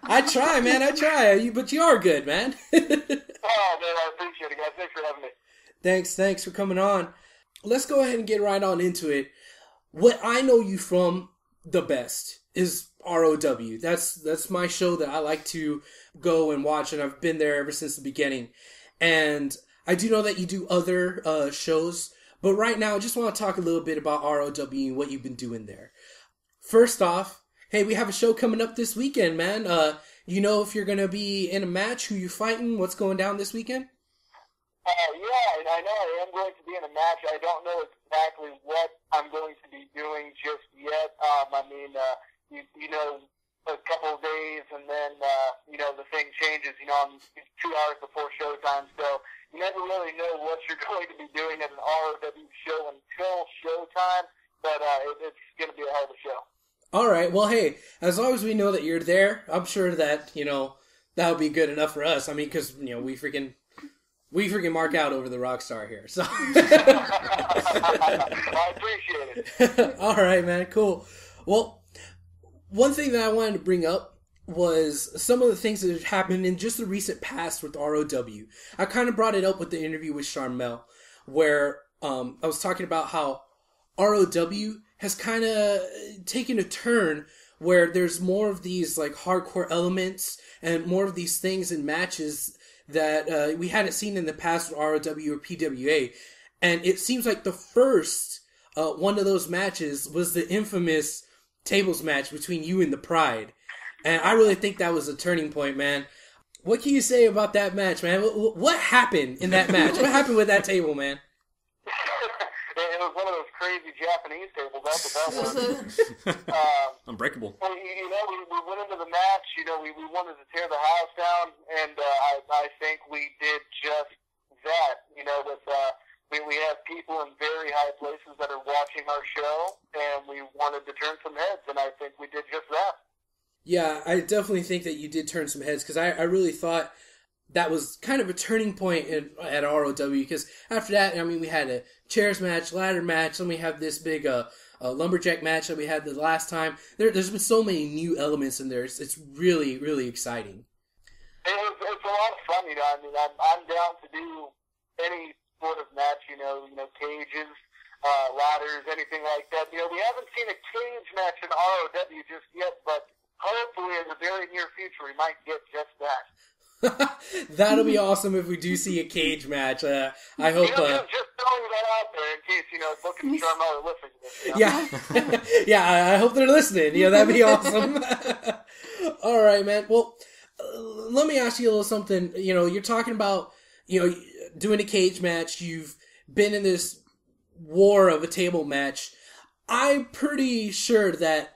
Speaker 1: I try, man. I try. But you are good, man.
Speaker 5: Oh, man, I appreciate it, guys. Thanks for having me.
Speaker 1: Thanks for coming on. Let's go ahead and get right on into it. What I know you from the best is ROW. That's my show that I like to go and watch, and I've been there ever since the beginning. And I do know that you do other shows, but right now I just want to talk a little bit about ROW and what you've been doing there. First off, hey, we have a show coming up this weekend, man. You know if you're going to be in a match, who you fighting, what's going down this weekend?
Speaker 5: Yeah, and I know I am going to be in a match. I don't know exactly what I'm going to be doing just yet. A couple of days, and then, the thing changes, on 2 hours before showtime. So you never really know what you're going to be doing at an ROW show until showtime, but it's going to be a hell of a show.
Speaker 1: All right. Well, hey, as long as we know that you're there, I'm sure that, that would be good enough for us. I mean, because, we freaking mark out over the Rockstar here. So
Speaker 5: I appreciate it.
Speaker 1: All right, man. Cool. Well, one thing that I wanted to bring up was some of the things that have happened in just the recent past with ROW. I kind of brought it up with the interview with Charmel, where I was talking about how ROW has kind of taken a turn where there's more of these like hardcore elements and more of these things in matches that we hadn't seen in the past with ROW or PWA. And it seems like the first one of those matches was the infamous tables match between you and the Pride. And I really think that was a turning point, man. What can you say about that match, man? What happened in that match? What happened with that table, man?
Speaker 5: It was one of those crazy Japanese tables. That's what that was.
Speaker 2: Unbreakable.
Speaker 5: Well, we went into the match. We wanted to tear the house down, and I think we did just that. We have people in very high places that are watching our show, and we wanted to turn some heads, and I think we did just that.
Speaker 1: Yeah, I definitely think that you did turn some heads, because I really thought that was kind of a turning point at ROW, because after that, we had a chairs match, ladder match, then we have this big lumberjack match that we had the last time. There's been so many new elements in there. It's really, really exciting.
Speaker 5: It's a lot of fun, I'm down to do any sort of match, cages, ladders, anything like that. We haven't seen a cage match in ROW just yet, but hopefully in the very near future we might get just that.
Speaker 1: That'll be awesome if we do see a cage match. I hope.
Speaker 5: Just throwing that out there in case Book and Charmel are listening to this.
Speaker 1: Yeah, yeah. I hope they're listening. That'd be awesome. All right, man. Well, let me ask you a little something. You're talking about doing a cage match. You've been in this war of a table match. I'm pretty sure that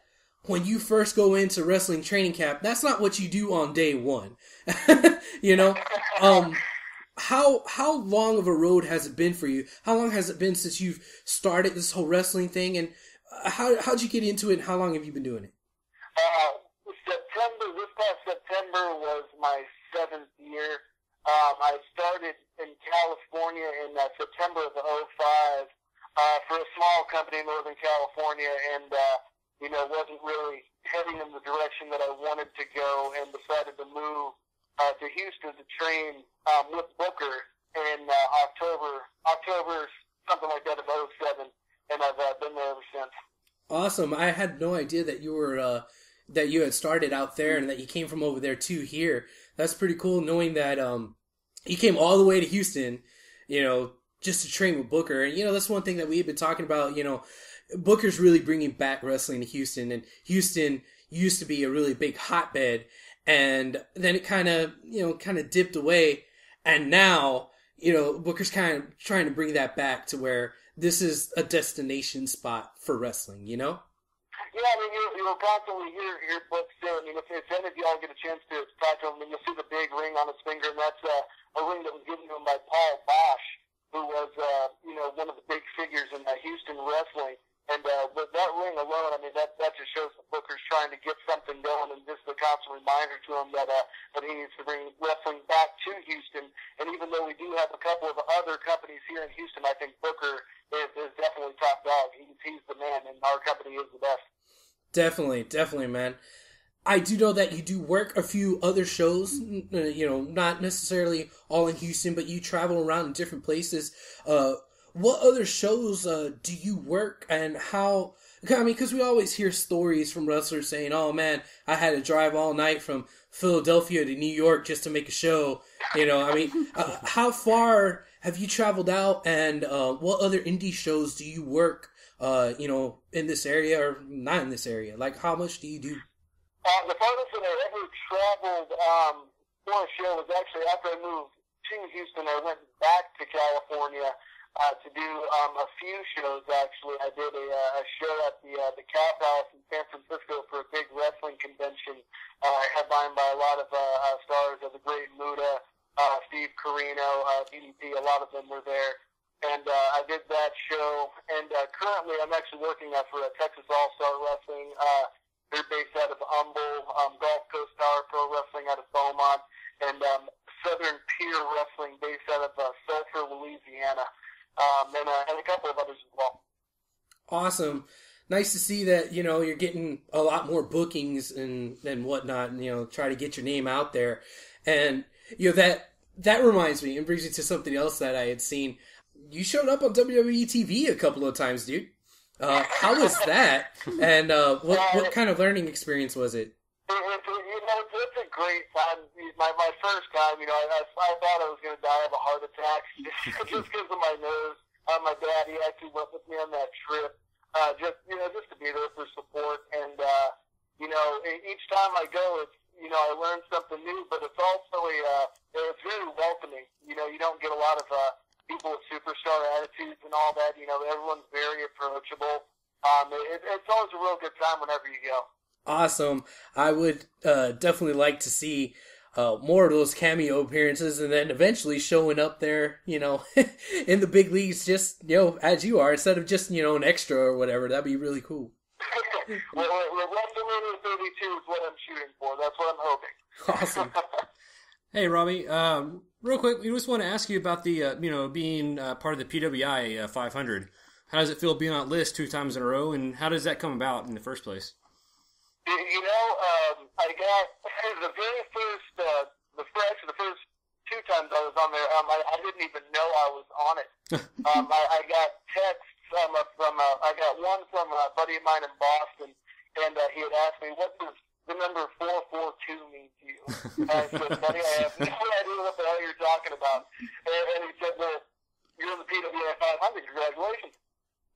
Speaker 1: when you first go into wrestling training camp, that's not what you do on day one. How long of a road has it been for you? How long has it been since you've started this whole wrestling thing? And how'd you get into it? And how long have you been doing it?
Speaker 5: This past September was my 7th year. I started in California in September of '05 for a small company in Northern California, and wasn't really heading in the direction that I wanted to go, and decided to move to Houston to train with Booker in October, something like that, of '07, and I've been there ever since.
Speaker 1: Awesome! I had no idea that you were that you had started out there and that you came from over there to here. That's pretty cool, knowing that you came all the way to Houston, just to train with Booker. And that's one thing that we've been talking about. Booker's really bringing back wrestling to Houston, and Houston used to be a really big hotbed, and then it kind of dipped away, and now, Booker's kind of trying to bring that back to where this is a destination spot for wrestling,
Speaker 5: Yeah, you'll constantly hear Book say, if any of y'all get a chance to talk to him, you'll see the big ring on his finger, and that's a ring that was given to him by Paul Bosch, who was, one of the big figures in Houston wrestling. And with that ring alone, that just shows that Booker's trying to get something going, and just a constant reminder to him that he needs to bring wrestling back to Houston. And even though we do have a couple of other companies here in Houston, I think Booker is definitely top dog. He's the man, and our company is the best.
Speaker 1: Definitely, man. I do know that you do work a few other shows, not necessarily all in Houston, but you travel around in different places. What other shows do you work, and how? Because we always hear stories from wrestlers saying, "Oh man, I had to drive all night from Philadelphia to New York just to make a show." How far have you traveled out, and what other indie shows do you work? In this area or not in this area? Like, how much do you do?
Speaker 5: The farthest that I ever traveled for a show was actually after I moved to Houston. I went back to California to do a few shows. Actually, I did a show at the Cap House in San Francisco for a big wrestling convention, headlined by a lot of stars of the Great Muta, Steve Carino, DDP. A lot of them were there. And I did that show, and currently I'm actually working for Texas All-Star Wrestling. They're based out of Humble, Gulf Coast Power Pro Wrestling out of Beaumont, and Southern Pier Wrestling based out of Sulphur, Louisiana, and a couple of others as well. Awesome.
Speaker 1: Nice to see that, you're getting a lot more bookings and whatnot, and, try to get your name out there. And, that reminds me and brings me to something else that I had seen. You showed up on WWE TV a couple of times, dude. How was that? And what kind of learning experience was it?
Speaker 5: It's a great time. My first time, I thought I was going to die of a heart attack just because of my nerves. My dad, he actually went with me on that trip, just to be there for support. And each time I go, it's I learn something new, but it's also it's very welcoming. You don't get a lot of people with superstar attitudes and all that. Everyone's very approachable. It's always a real good time whenever you go.
Speaker 1: Awesome. I would definitely like to see more of those cameo appearances, and then eventually showing up there, in the big leagues, just, as you are, instead of just, an extra or whatever. That'd be really cool.
Speaker 5: Well, WrestleMania 32 is what I'm shooting for. That's what I'm hoping.
Speaker 1: Awesome.
Speaker 2: Hey, Robbie, real quick, we just want to ask you about the, being part of the PWI 500. How does it feel being on that list 2 times in a row, and how does that come about in the first place?
Speaker 5: I got the very first, the first 2 times I was on there, I didn't even know I was on it. I got texts I got one from a buddy of mine in Boston, and he had asked me, what does the number 442 means to you? And I said, buddy, I have no idea what the hell you're talking about. And he said, well, you're in the PWA 500. Congratulations.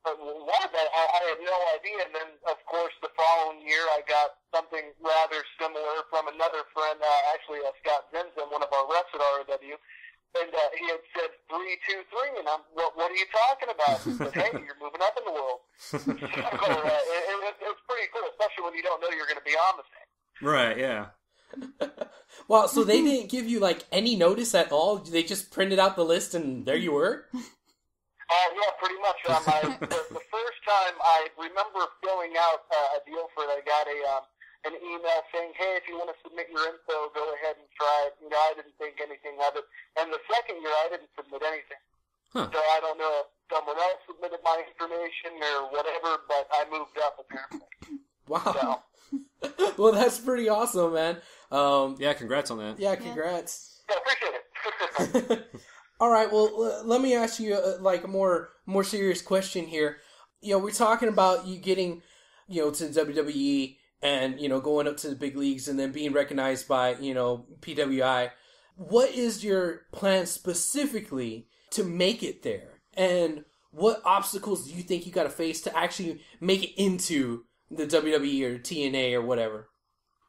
Speaker 5: But what? I had no idea. And then, of course, the following year, I got something rather similar from another friend, actually Scott Zinzin, one of our reps at ROW. And he had said 323, and I'm, what are you talking about? He said, hey, you're moving up in the world. So it's pretty cool, especially when you don't know you're going to be on the same.
Speaker 2: Right, yeah.
Speaker 1: Wow, so they didn't give you, like, any notice at all? They just printed out the list and there you were?
Speaker 5: Yeah, pretty much. The first time I remember filling out a deal for it, I got an email saying, hey, if you want to submit your info, go ahead and try it. You know, I didn't think anything of it. And the second year, I didn't submit anything. Huh. So I don't know if someone else submitted my information or whatever, but I moved up, apparently.
Speaker 1: Wow. So. Well, that's pretty awesome, man.
Speaker 2: Yeah, congrats on that.
Speaker 1: Yeah, congrats.
Speaker 5: Yeah, appreciate it.
Speaker 1: All right, well, let me ask you like a more serious question here. You know, we're talking about you getting, you know, to WWE and, you know, going up to the big leagues and then being recognized by, you know, PWI. What is your plan specifically to make it there? And what obstacles do you think you got to face to actually make it into the WWE or TNA or whatever?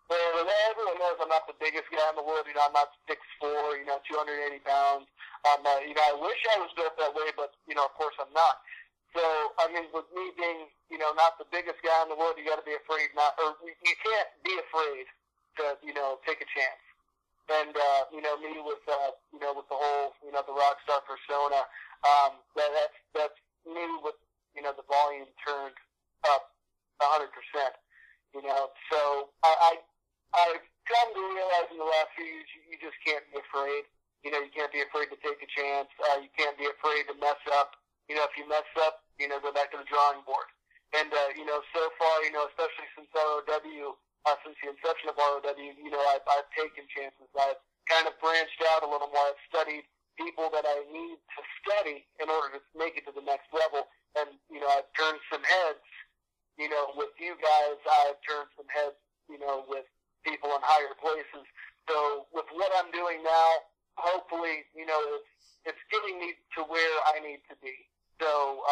Speaker 5: Well, everyone knows I'm not the biggest guy in the world. You know, I'm not 6'4", you know, 280 pounds. You know, I wish I was built that way, but, you know, of course I'm not. So, I mean, with me being, you know, not the biggest guy in the world, you got to be afraid you can't be afraid to, you know, take a chance. And, you know, me with, you know, with the whole, you know, the Rockstar persona, that's me with, you know, the volume turned up 100%, you know. So I've come to realize in the last few years you just can't be afraid. You know, you can't be afraid to take a chance. You can't be afraid to mess up. You know, if you mess up, you know, go back to the drawing board. And, you know, so far, you know, especially since ROW, since the inception of ROW, you know, I've taken chances. I've kind of branched out a little more. I've studied people that I need to study in order to make it to the next level. And, you know, I've turned some heads, you know, with you guys. I've turned some heads, you know, with people in higher places. So with what I'm doing now, hopefully, you know, it's getting me to where I need to be. So,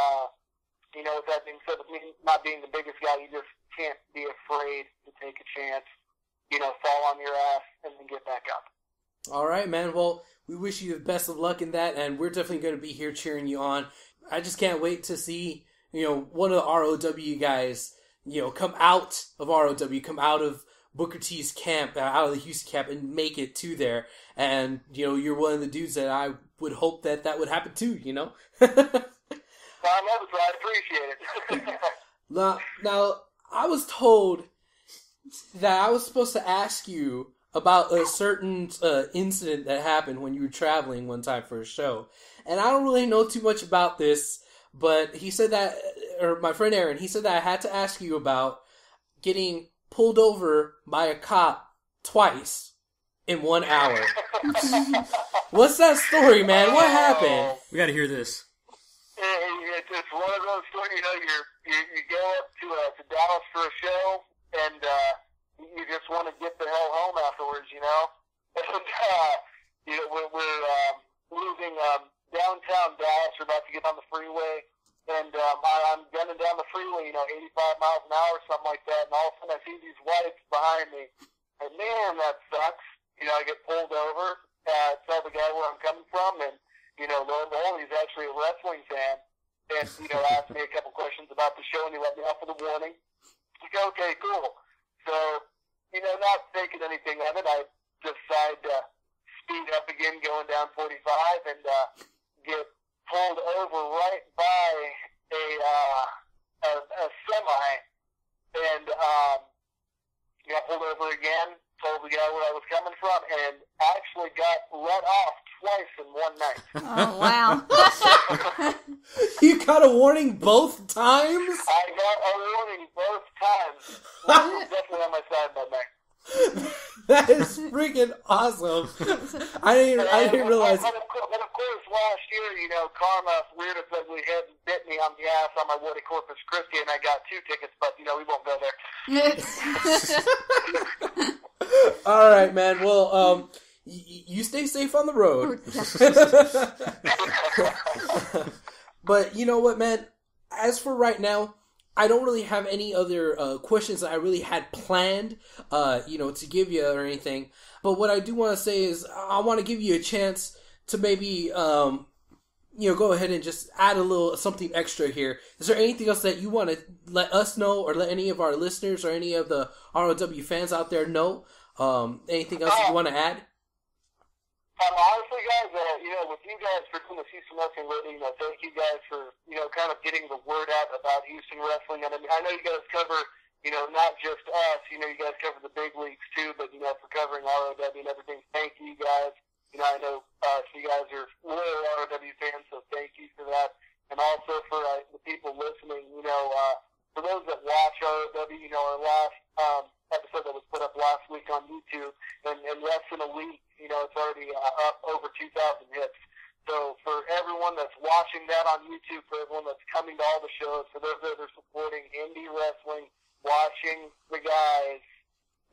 Speaker 5: you know, with that being said, with me not being the biggest guy, you just can't be afraid to take a chance, you know, fall on your ass and then get back up.
Speaker 1: All right, man. Well, we wish you the best of luck in that, and we're definitely going to be here cheering you on. I just can't wait to see, you know, one of the ROW guys, you know, come out of ROW, come out of Booker T's camp, out of the Houston camp, and make it to there. And, you know, you're one of the dudes that I would hope that would happen too, you know?
Speaker 5: I love it, so I appreciate it.
Speaker 1: Now, I was told that I was supposed to ask you about a certain incident that happened when you were traveling one time for a show. And I don't really know too much about this, but he said that, or my friend Aaron, he said that I had to ask you about getting pulled over by a cop twice in 1 hour. What's that story, man? What happened?
Speaker 2: We got to hear this.
Speaker 5: It's one of those stories, you know, you go up to Dallas for a show, and you just want to get the hell home afterwards, you know. And you know, we're moving downtown Dallas. We're about to get on the freeway, and I'm gunning down the freeway, you know, 85 miles an hour, something like that. And all of a sudden, I see these lights behind me, and man, that sucks. You know, I get pulled over, tell the guy where I'm coming from, and you know, lo and behold, he's actually a wrestling fan, and you know, asked me a couple questions about the show, and he let me off with a warning. Like, okay, cool. So, you know, not thinking anything of it, I decide to speed up again, going down 45, and get pulled over right by a semi, and got pulled over again. Told the guy where I was coming from, and actually got let off twice in one night.
Speaker 4: Oh, wow.
Speaker 1: You got a warning both times?
Speaker 5: I got a warning both times. I was definitely on my side that night.
Speaker 1: That is freaking awesome. I didn't realize.
Speaker 5: But of course, last year, you know, Karma reared its ugly head and bit me on the ass on my way to Corpus Christi, and I got 2 tickets, but, you know, we won't go there.
Speaker 1: All right, man. Well, you stay safe on the road. But you know what, man? As for right now, I don't really have any other questions that I really had planned, to give you or anything. But what I do want to say is I want to give you a chance to maybe, go ahead and just add a little something extra here. Is there anything else that you want to let us know or let any of our listeners or any of the ROW fans out there know? Anything else you want to add?
Speaker 5: Honestly, guys, with you guys for doing the Houston Wrestling Radio, thank you guys for, kind of getting the word out about Houston Wrestling. And I know you guys cover, not just us, you guys cover the big leagues too, but, for covering ROW and everything, thank you guys. I know you guys are loyal ROW fans, so thank you for that. And also for the people listening, for those that watch ROW, our last episode that was put up last week on YouTube, and in less than a week, it's already up over 2,000 hits. So for everyone that's watching that on YouTube, for everyone that's coming to all the shows, for those that are supporting indie wrestling, watching the guys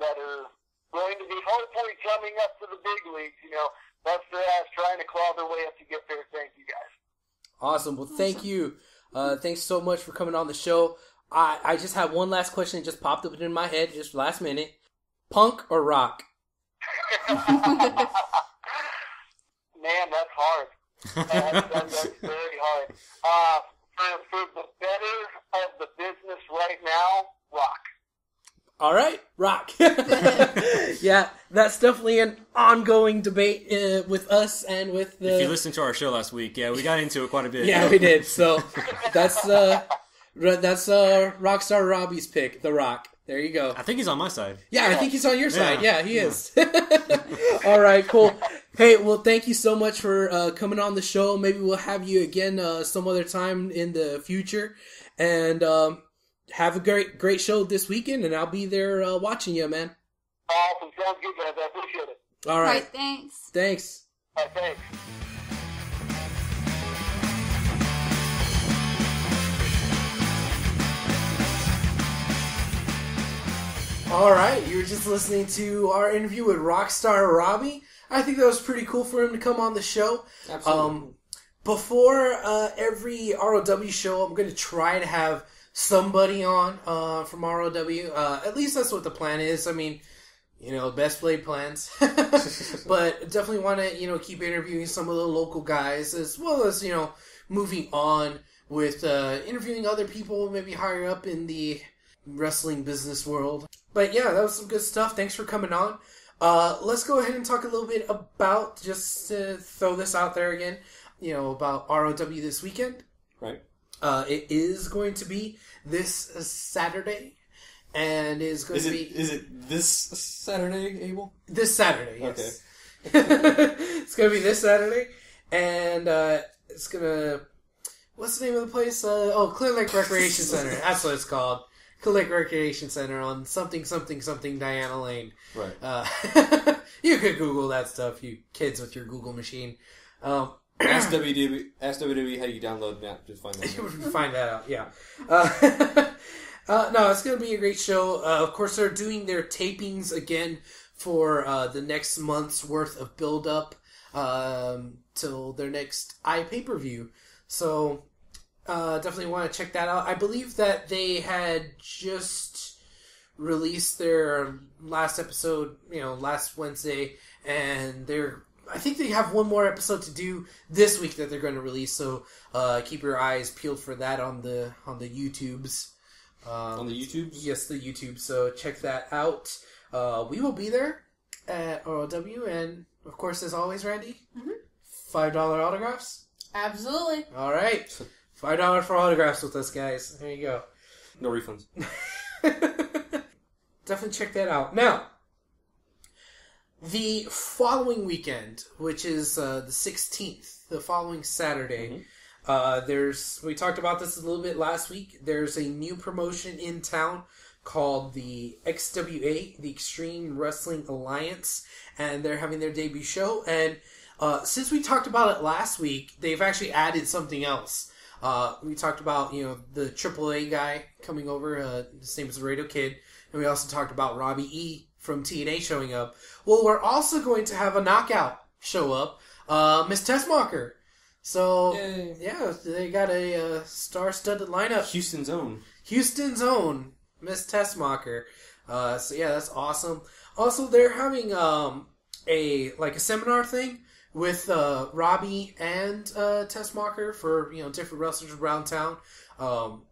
Speaker 5: that are going to be hopefully coming up to the big leagues, bust their ass trying to claw their way up to get there. Thank you, guys.
Speaker 1: Awesome. Well, thank you. Thanks so much for coming on the show. I just have one last question that just popped up in my head just last minute. Punk or Rock?
Speaker 5: Man, that's hard. That's very hard. For the better of the business right now, Rock.
Speaker 1: All right, Rock. Yeah, that's definitely an ongoing debate with us and with the...
Speaker 2: If you listened to our show last week, we got into it quite a bit.
Speaker 1: Yeah, we did. So that's Rockstar Robbie's pick, The Rock. There you go.
Speaker 2: I think he's on my side.
Speaker 1: Yeah, I think he's on your side. Yeah, he is. All right, cool. Hey, well, thank you so much for coming on the show. Maybe we'll have you again some other time in the future. And have a great show this weekend, and I'll be there watching you, man.
Speaker 5: Awesome. Sounds good, guys. I appreciate it.
Speaker 1: All right.
Speaker 4: Thanks.
Speaker 1: Thanks.
Speaker 5: All right, thanks.
Speaker 1: All right, you were just listening to our interview with Rockstar Robbie. I think that was pretty cool for him to come on the show.
Speaker 2: Absolutely.
Speaker 1: Before every ROW show, I'm going to try to have somebody on from ROW. At least that's what the plan is. I mean, best laid plans. But definitely want to, keep interviewing some of the local guys, as well as, moving on with interviewing other people maybe higher up in the wrestling business world. But yeah, that was some good stuff. Thanks for coming on. Let's go ahead and talk a little bit about, just to throw this out there again, about ROW this weekend.
Speaker 2: Right.
Speaker 1: It is going to be this Saturday, and is going to be... Is it
Speaker 2: this Saturday, Abel?
Speaker 1: This Saturday, yes. Okay. It's going to be this Saturday, and it's going to... What's the name of the place? Clear Lake Recreation Center. That's what it's called. Clear Lake Recreation Center on something Diana Lane.
Speaker 2: Right.
Speaker 1: You could Google that stuff, you kids with your Google machine.
Speaker 2: Ask WWE how you download the app to find that.
Speaker 1: You would find that out, yeah. No, it's going to be a great show. Of course, they're doing their tapings again for the next month's worth of build-up till their next pay-per-view. So, definitely want to check that out. I believe that they had just released their last episode, last Wednesday, and I think they have one more episode to do this week that they're going to release. So keep your eyes peeled for that on the YouTubes.
Speaker 2: On the YouTubes?
Speaker 1: Yes, the YouTube. So check that out. We will be there at ROW, and of course, as always, Randy, $5 autographs.
Speaker 3: Absolutely.
Speaker 1: All right, $5 for autographs with us, guys. There you go.
Speaker 2: No refunds.
Speaker 1: Definitely check that out. Now, the following weekend, which is the 16th, the following Saturday, we talked about this a little bit last week. There's a new promotion in town called the XWA, the Extreme Wrestling Alliance, and they're having their debut show. And since we talked about it last week, they've actually added something else. We talked about, the AAA guy coming over. His name is Laredo Kid. And we also talked about Robbie E. from TNA showing up. Well, we're also going to have a Knockout show up. Miss Tessmacher. So,
Speaker 2: Yay.
Speaker 1: yeah, they got a star-studded lineup.
Speaker 2: Houston's
Speaker 1: own Miss Tessmacher. So, yeah, that's awesome. Also, they're having a seminar thing with Robbie and Tessmacher for different wrestlers around town.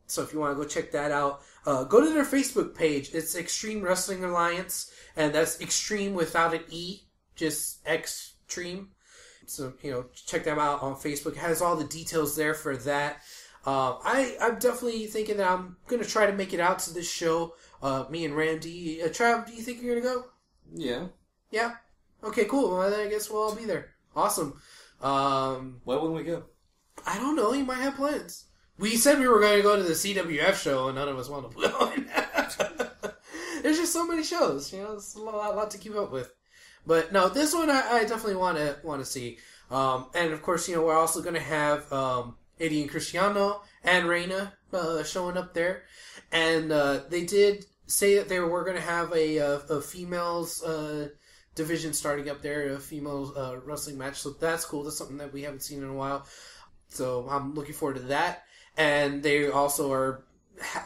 Speaker 1: So if you want to go check that out, go to their Facebook page. It's Extreme Wrestling Alliance, and that's Extreme without an E, just Extreme. So check them out on Facebook. It has all the details there for that. I'm definitely thinking that I'm gonna try to make it out to this show. Me and Randy. Trav, do you think you're gonna go?
Speaker 2: Yeah.
Speaker 1: Yeah. Okay, cool. Well, then I guess we'll all be there. Awesome.
Speaker 2: Why wouldn't we go?
Speaker 1: I don't know. You might have plans. We said we were going to go to the CWF show, and none of us want to go. There's just so many shows. It's a lot to keep up with. But no, this one I definitely want to see. And of course, we're also going to have Eddie and Cristiano and Reina showing up there. And they did say that they were going to have a females division starting up there, a female wrestling match. So that's cool. That's something that we haven't seen in a while. So I'm looking forward to that. And they also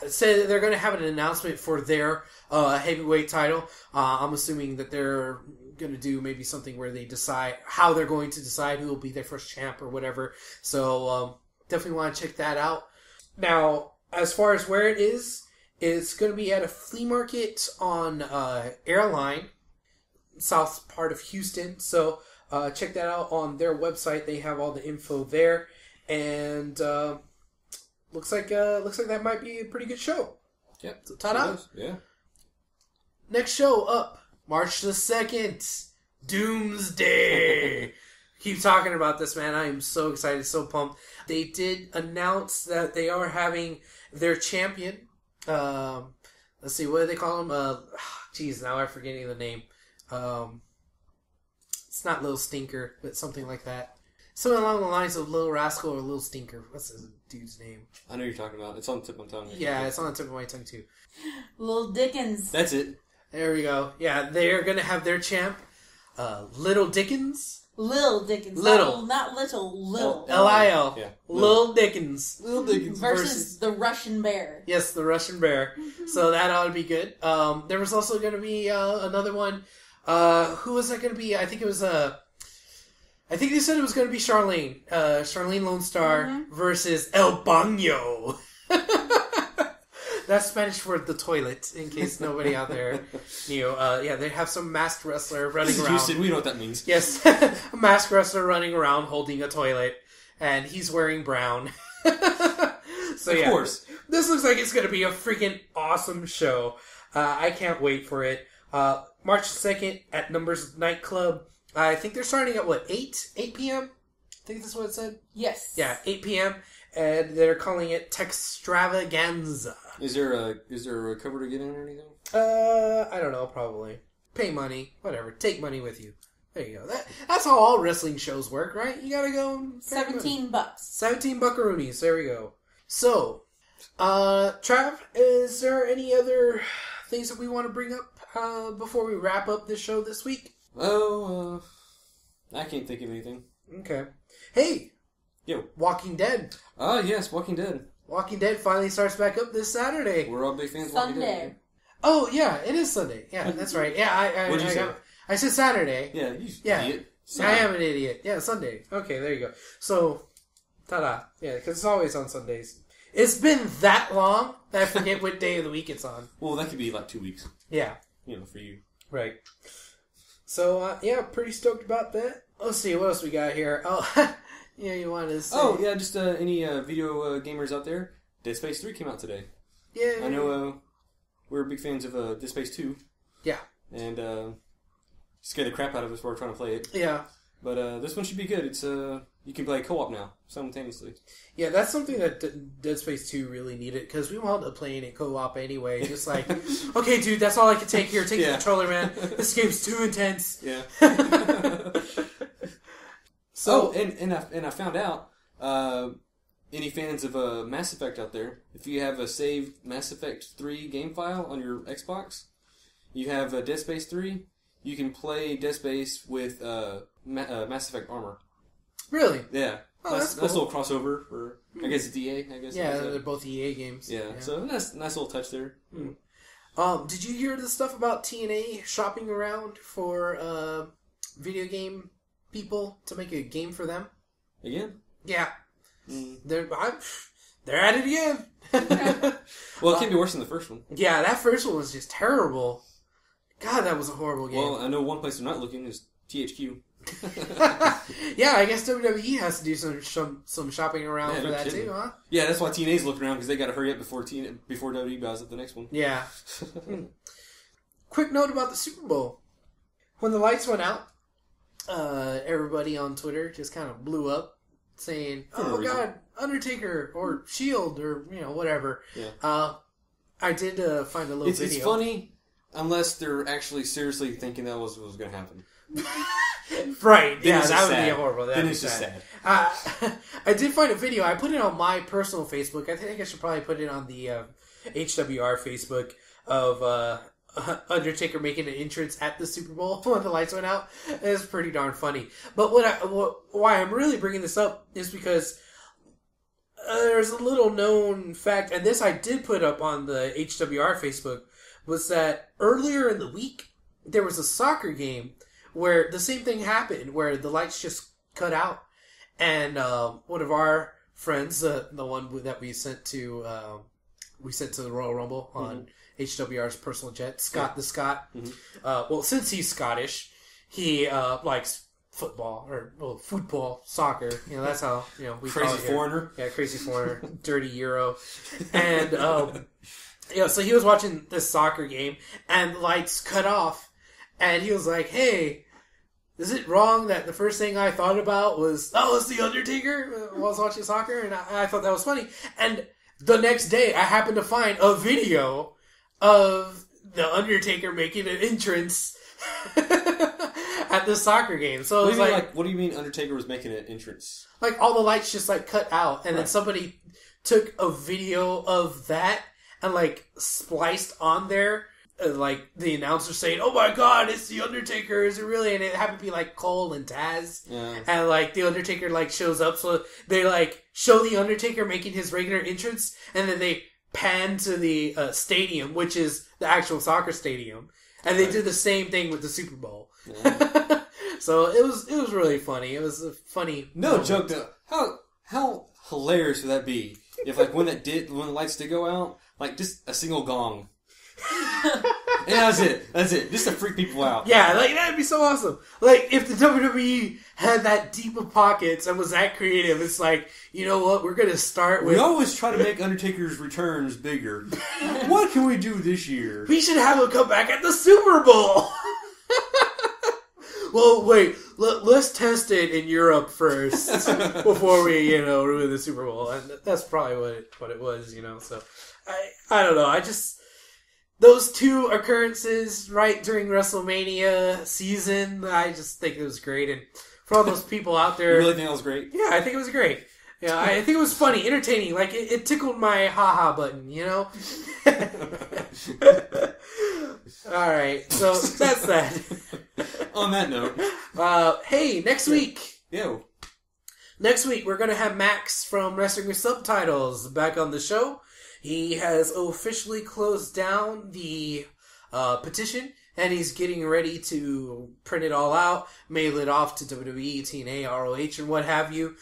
Speaker 1: say that they're going to have an announcement for their heavyweight title. I'm assuming that they're going to do maybe something where they decide how they're going to decide who will be their first champ or whatever. So definitely want to check that out. Now, as far as where it is, it's going to be at a flea market on Airline, south part of Houston. So check that out on their website. They have all the info there. And looks like that might be a pretty good show.
Speaker 2: Yep.
Speaker 1: So, ta-da.
Speaker 2: Yeah.
Speaker 1: Next show up, March the 2nd, Doomsday. Keep talking about this, man. I am so excited, so pumped. They did announce that they are having their champion. Let's see, what do they call him? Geez, now I'm forgetting the name. It's not Little Stinker, but something like that. Something along the lines of Little Rascal or Little Stinker. What's this dude's name?
Speaker 2: I know you're talking about. It's on the tip of my tongue.
Speaker 1: Yeah, it's on the tip of my tongue, too.
Speaker 3: Little Dickens.
Speaker 2: That's it.
Speaker 1: There we go. Yeah, they're going to have their champ, Little Dickens.
Speaker 3: Lil Dickens.
Speaker 1: Little.
Speaker 3: Not little. Lil.
Speaker 1: L-I-L.
Speaker 2: Yeah.
Speaker 1: Lil Dickens.
Speaker 2: Little Dickens.
Speaker 3: Versus the Russian Bear.
Speaker 1: Yes, the Russian Bear. So that ought to be good. There was also going to be another one. Who was that going to be? I think it was... I think they said it was going to be Charlene. Charlene Lone Star versus El Baño. That's Spanish for the toilet, in case nobody out there knew. Yeah, they have some masked wrestler running around.
Speaker 2: Houston, we know what that means.
Speaker 1: Yes, a masked wrestler running around holding a toilet, and he's wearing brown. So yeah, of course. This looks like it's going to be a freaking awesome show. I can't wait for it. March 2nd at Numbers Nightclub. I think they're starting at, 8 p.m.? I think that's what it said.
Speaker 3: Yes.
Speaker 1: Yeah, 8 p.m. And they're calling it Textravaganza.
Speaker 2: Is there a cover to get in or anything?
Speaker 1: I don't know, probably. Pay money, whatever. Take money with you. There you go. That's how all wrestling shows work, right? You gotta go.
Speaker 3: $17.
Speaker 1: 17 buckaroonies. There we go. So, Trav, is there any other things that we want to bring up before we wrap up this show this week?
Speaker 2: Oh, I can't think of anything.
Speaker 1: Okay. Hey!
Speaker 2: Yo.
Speaker 1: Walking Dead.
Speaker 2: Yes, Walking Dead.
Speaker 1: Walking Dead finally starts back up this Saturday.
Speaker 2: We're all big fans of Walking Dead.
Speaker 3: Sunday.
Speaker 1: Oh, yeah, it is Sunday. Yeah, that's right. Yeah,
Speaker 2: What'd you say?
Speaker 1: I said Saturday.
Speaker 2: Yeah, you idiot.
Speaker 1: I am an idiot. Yeah, Sunday. Okay, there you go. So, ta-da. Yeah, because it's always on Sundays. It's been that long that I forget what day of the week it's on.
Speaker 2: Well, that could be like 2 weeks.
Speaker 1: Yeah.
Speaker 2: For you.
Speaker 1: Right. So, yeah, pretty stoked about that. Let's see, what else we got here? Oh, yeah, you wanted to say...
Speaker 2: Oh, yeah, just any video gamers out there. Dead Space 3 came out today.
Speaker 1: Yeah.
Speaker 2: I know we're big fans of Dead Space 2.
Speaker 1: Yeah.
Speaker 2: And scared the crap out of us while we're trying to play it.
Speaker 1: Yeah.
Speaker 2: But this one should be good. It's you can play co-op now, simultaneously.
Speaker 1: Yeah, that's something that Dead Space 2 really needed, because we wound up playing it co-op anyway. Just like, okay, dude, that's all I can take here. Take the controller, man. This game's too intense.
Speaker 2: Yeah.
Speaker 1: So,
Speaker 2: and I found out any fans of Mass Effect out there, if you have a saved Mass Effect 3 game file on your Xbox, you have Dead Space 3, you can play Dead Space with Mass Effect armor.
Speaker 1: Really?
Speaker 2: Yeah.
Speaker 1: Oh, that's cool.
Speaker 2: Nice little crossover for, I guess it's EA, I guess.
Speaker 1: Yeah, they're both EA games.
Speaker 2: Yeah, so nice little touch there.
Speaker 1: Did you hear the stuff about TNA shopping around for video game people to make a game for them?
Speaker 2: Again?
Speaker 1: Yeah. They're at it again.
Speaker 2: Well, it can't be worse than the first one.
Speaker 1: Yeah, that first one was just terrible. God, that was a horrible game.
Speaker 2: Well, I know one place they're not looking is THQ.
Speaker 1: Yeah, I guess WWE has to do some shopping around for that
Speaker 2: kidding.
Speaker 1: too, huh?
Speaker 2: Yeah, that's why TNA's looking around, because they got to hurry up before WWE buys up the next one.
Speaker 1: Yeah. Quick note about the Super Bowl. When the lights went out, everybody on Twitter just kind of blew up, saying, "Oh God, Undertaker or Shield or whatever."
Speaker 2: Yeah.
Speaker 1: I did find a little video.
Speaker 2: It's funny, unless they're actually seriously thinking that was what was going to happen.
Speaker 1: Right,
Speaker 2: Then
Speaker 1: yeah, that would
Speaker 2: sad.
Speaker 1: be horrible.
Speaker 2: Then it's just sad.
Speaker 1: I did find a video. I put it on my personal Facebook. I think I should probably put it on the HWR Facebook of Undertaker making an entrance at the Super Bowl when the lights went out. It's pretty darn funny. But why I'm really bringing this up is because there's a little known fact, and this I did put up on the HWR Facebook, was that earlier in the week, there was a soccer game where the same thing happened, where the lights just cut out, and one of our friends, the one that we sent to the Royal Rumble on HWR's personal jet, Scott the Scot. Well, since he's Scottish, he likes football football, soccer. That's how we
Speaker 2: crazy
Speaker 1: call it here.
Speaker 2: foreigner.
Speaker 1: Yeah, crazy foreigner, dirty Euro, and so he was watching this soccer game, and the lights cut off. And he was like, "Hey, is it wrong that the first thing I thought about was, it's the Undertaker while I was watching soccer?" And I thought that was funny. And the next day, I happened to find a video of the Undertaker making an entrance at the soccer game. So it was
Speaker 2: what do you mean Undertaker was making an entrance?
Speaker 1: Like all the lights just cut out, and then somebody took a video of that and spliced on there. The announcer saying, "Oh my God, it's the Undertaker! Is it really?" And it happened to be Cole and Taz, and the Undertaker shows up. So they show the Undertaker making his regular entrance, and then they pan to the stadium, which is the actual soccer stadium, and they did the same thing with the Super Bowl. Yeah. So it was really funny. It was a funny.
Speaker 2: No moment. Joke though. How hilarious would that be if when the lights did go out, just a single gong. Yeah, that's it. Just to freak people out.
Speaker 1: Yeah, that'd be so awesome. If the WWE had that deep of pockets and was that creative, it's you know what, we're gonna start with...
Speaker 2: We always try to make Undertaker's returns bigger. What can we do this year?
Speaker 1: We should have him come back at the Super Bowl! Well, wait, let's test it in Europe first before we, ruin the Super Bowl. And that's probably what it was, so... I don't know, those two occurrences right during WrestleMania season, I just think it was great. And for all those people out there...
Speaker 2: You really think that was great?
Speaker 1: Yeah, I think it was great. Yeah, I think it was funny, entertaining. It tickled my ha-ha button, Alright, so that's that.
Speaker 2: On that note.
Speaker 1: Hey, next week.
Speaker 2: Yo.
Speaker 1: Next week, we're going to have Max from Wrestling with Subtitles back on the show. He has officially closed down the petition, and he's getting ready to print it all out, mail it off to WWE, TNA, ROH, and what have you.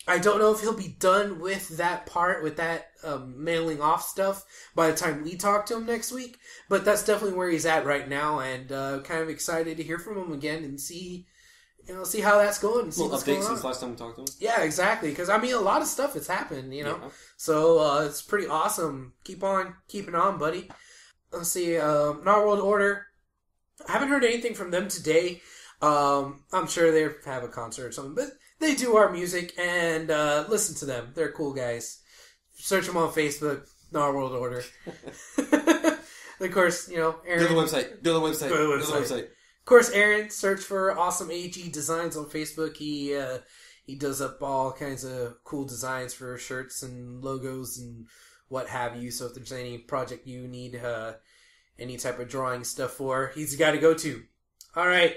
Speaker 1: I don't know if he'll be done with that part, with that mailing off stuff by the time we talk to him next week, but that's definitely where he's at right now, and kind of excited to hear from him again and see how that's going. See what's
Speaker 2: update
Speaker 1: going on.
Speaker 2: since last time we talked to him.
Speaker 1: Yeah, exactly. Because a lot of stuff has happened, So it's pretty awesome. Keep on keeping on, buddy. Let's see. World Order. I haven't heard anything from them today. I'm sure they have a concert or something, but they do our music and listen to them. They're cool guys. Search them on Facebook. World Order. Of course, Aaron.
Speaker 2: Go to the website.
Speaker 1: Of course, Aaron, search for Awesome AG Designs on Facebook. He He does up all kinds of cool designs for shirts and logos and what have you. So if there's any project you need any type of drawing stuff for, he's the guy to go to. All right.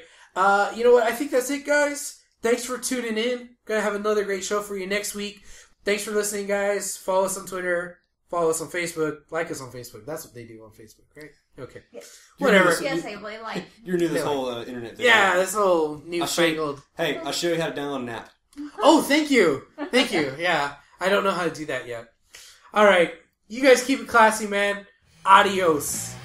Speaker 1: You know what? I think that's it, guys. Thanks for tuning in. Gonna have another great show for you next week. Thanks for listening, guys. Follow us on Twitter. Follow us on Facebook. Like us on Facebook. That's what they do on Facebook, right? Okay.
Speaker 4: Yes.
Speaker 1: Whatever.
Speaker 4: Yes, I really like.
Speaker 2: You're new to this whole internet thing.
Speaker 1: Yeah, this whole newfangled.
Speaker 2: Hey, I'll show you how to download an app.
Speaker 1: Oh, thank you. Thank you. Yeah. I don't know how to do that yet. All right. You guys keep it classy, man. Adios.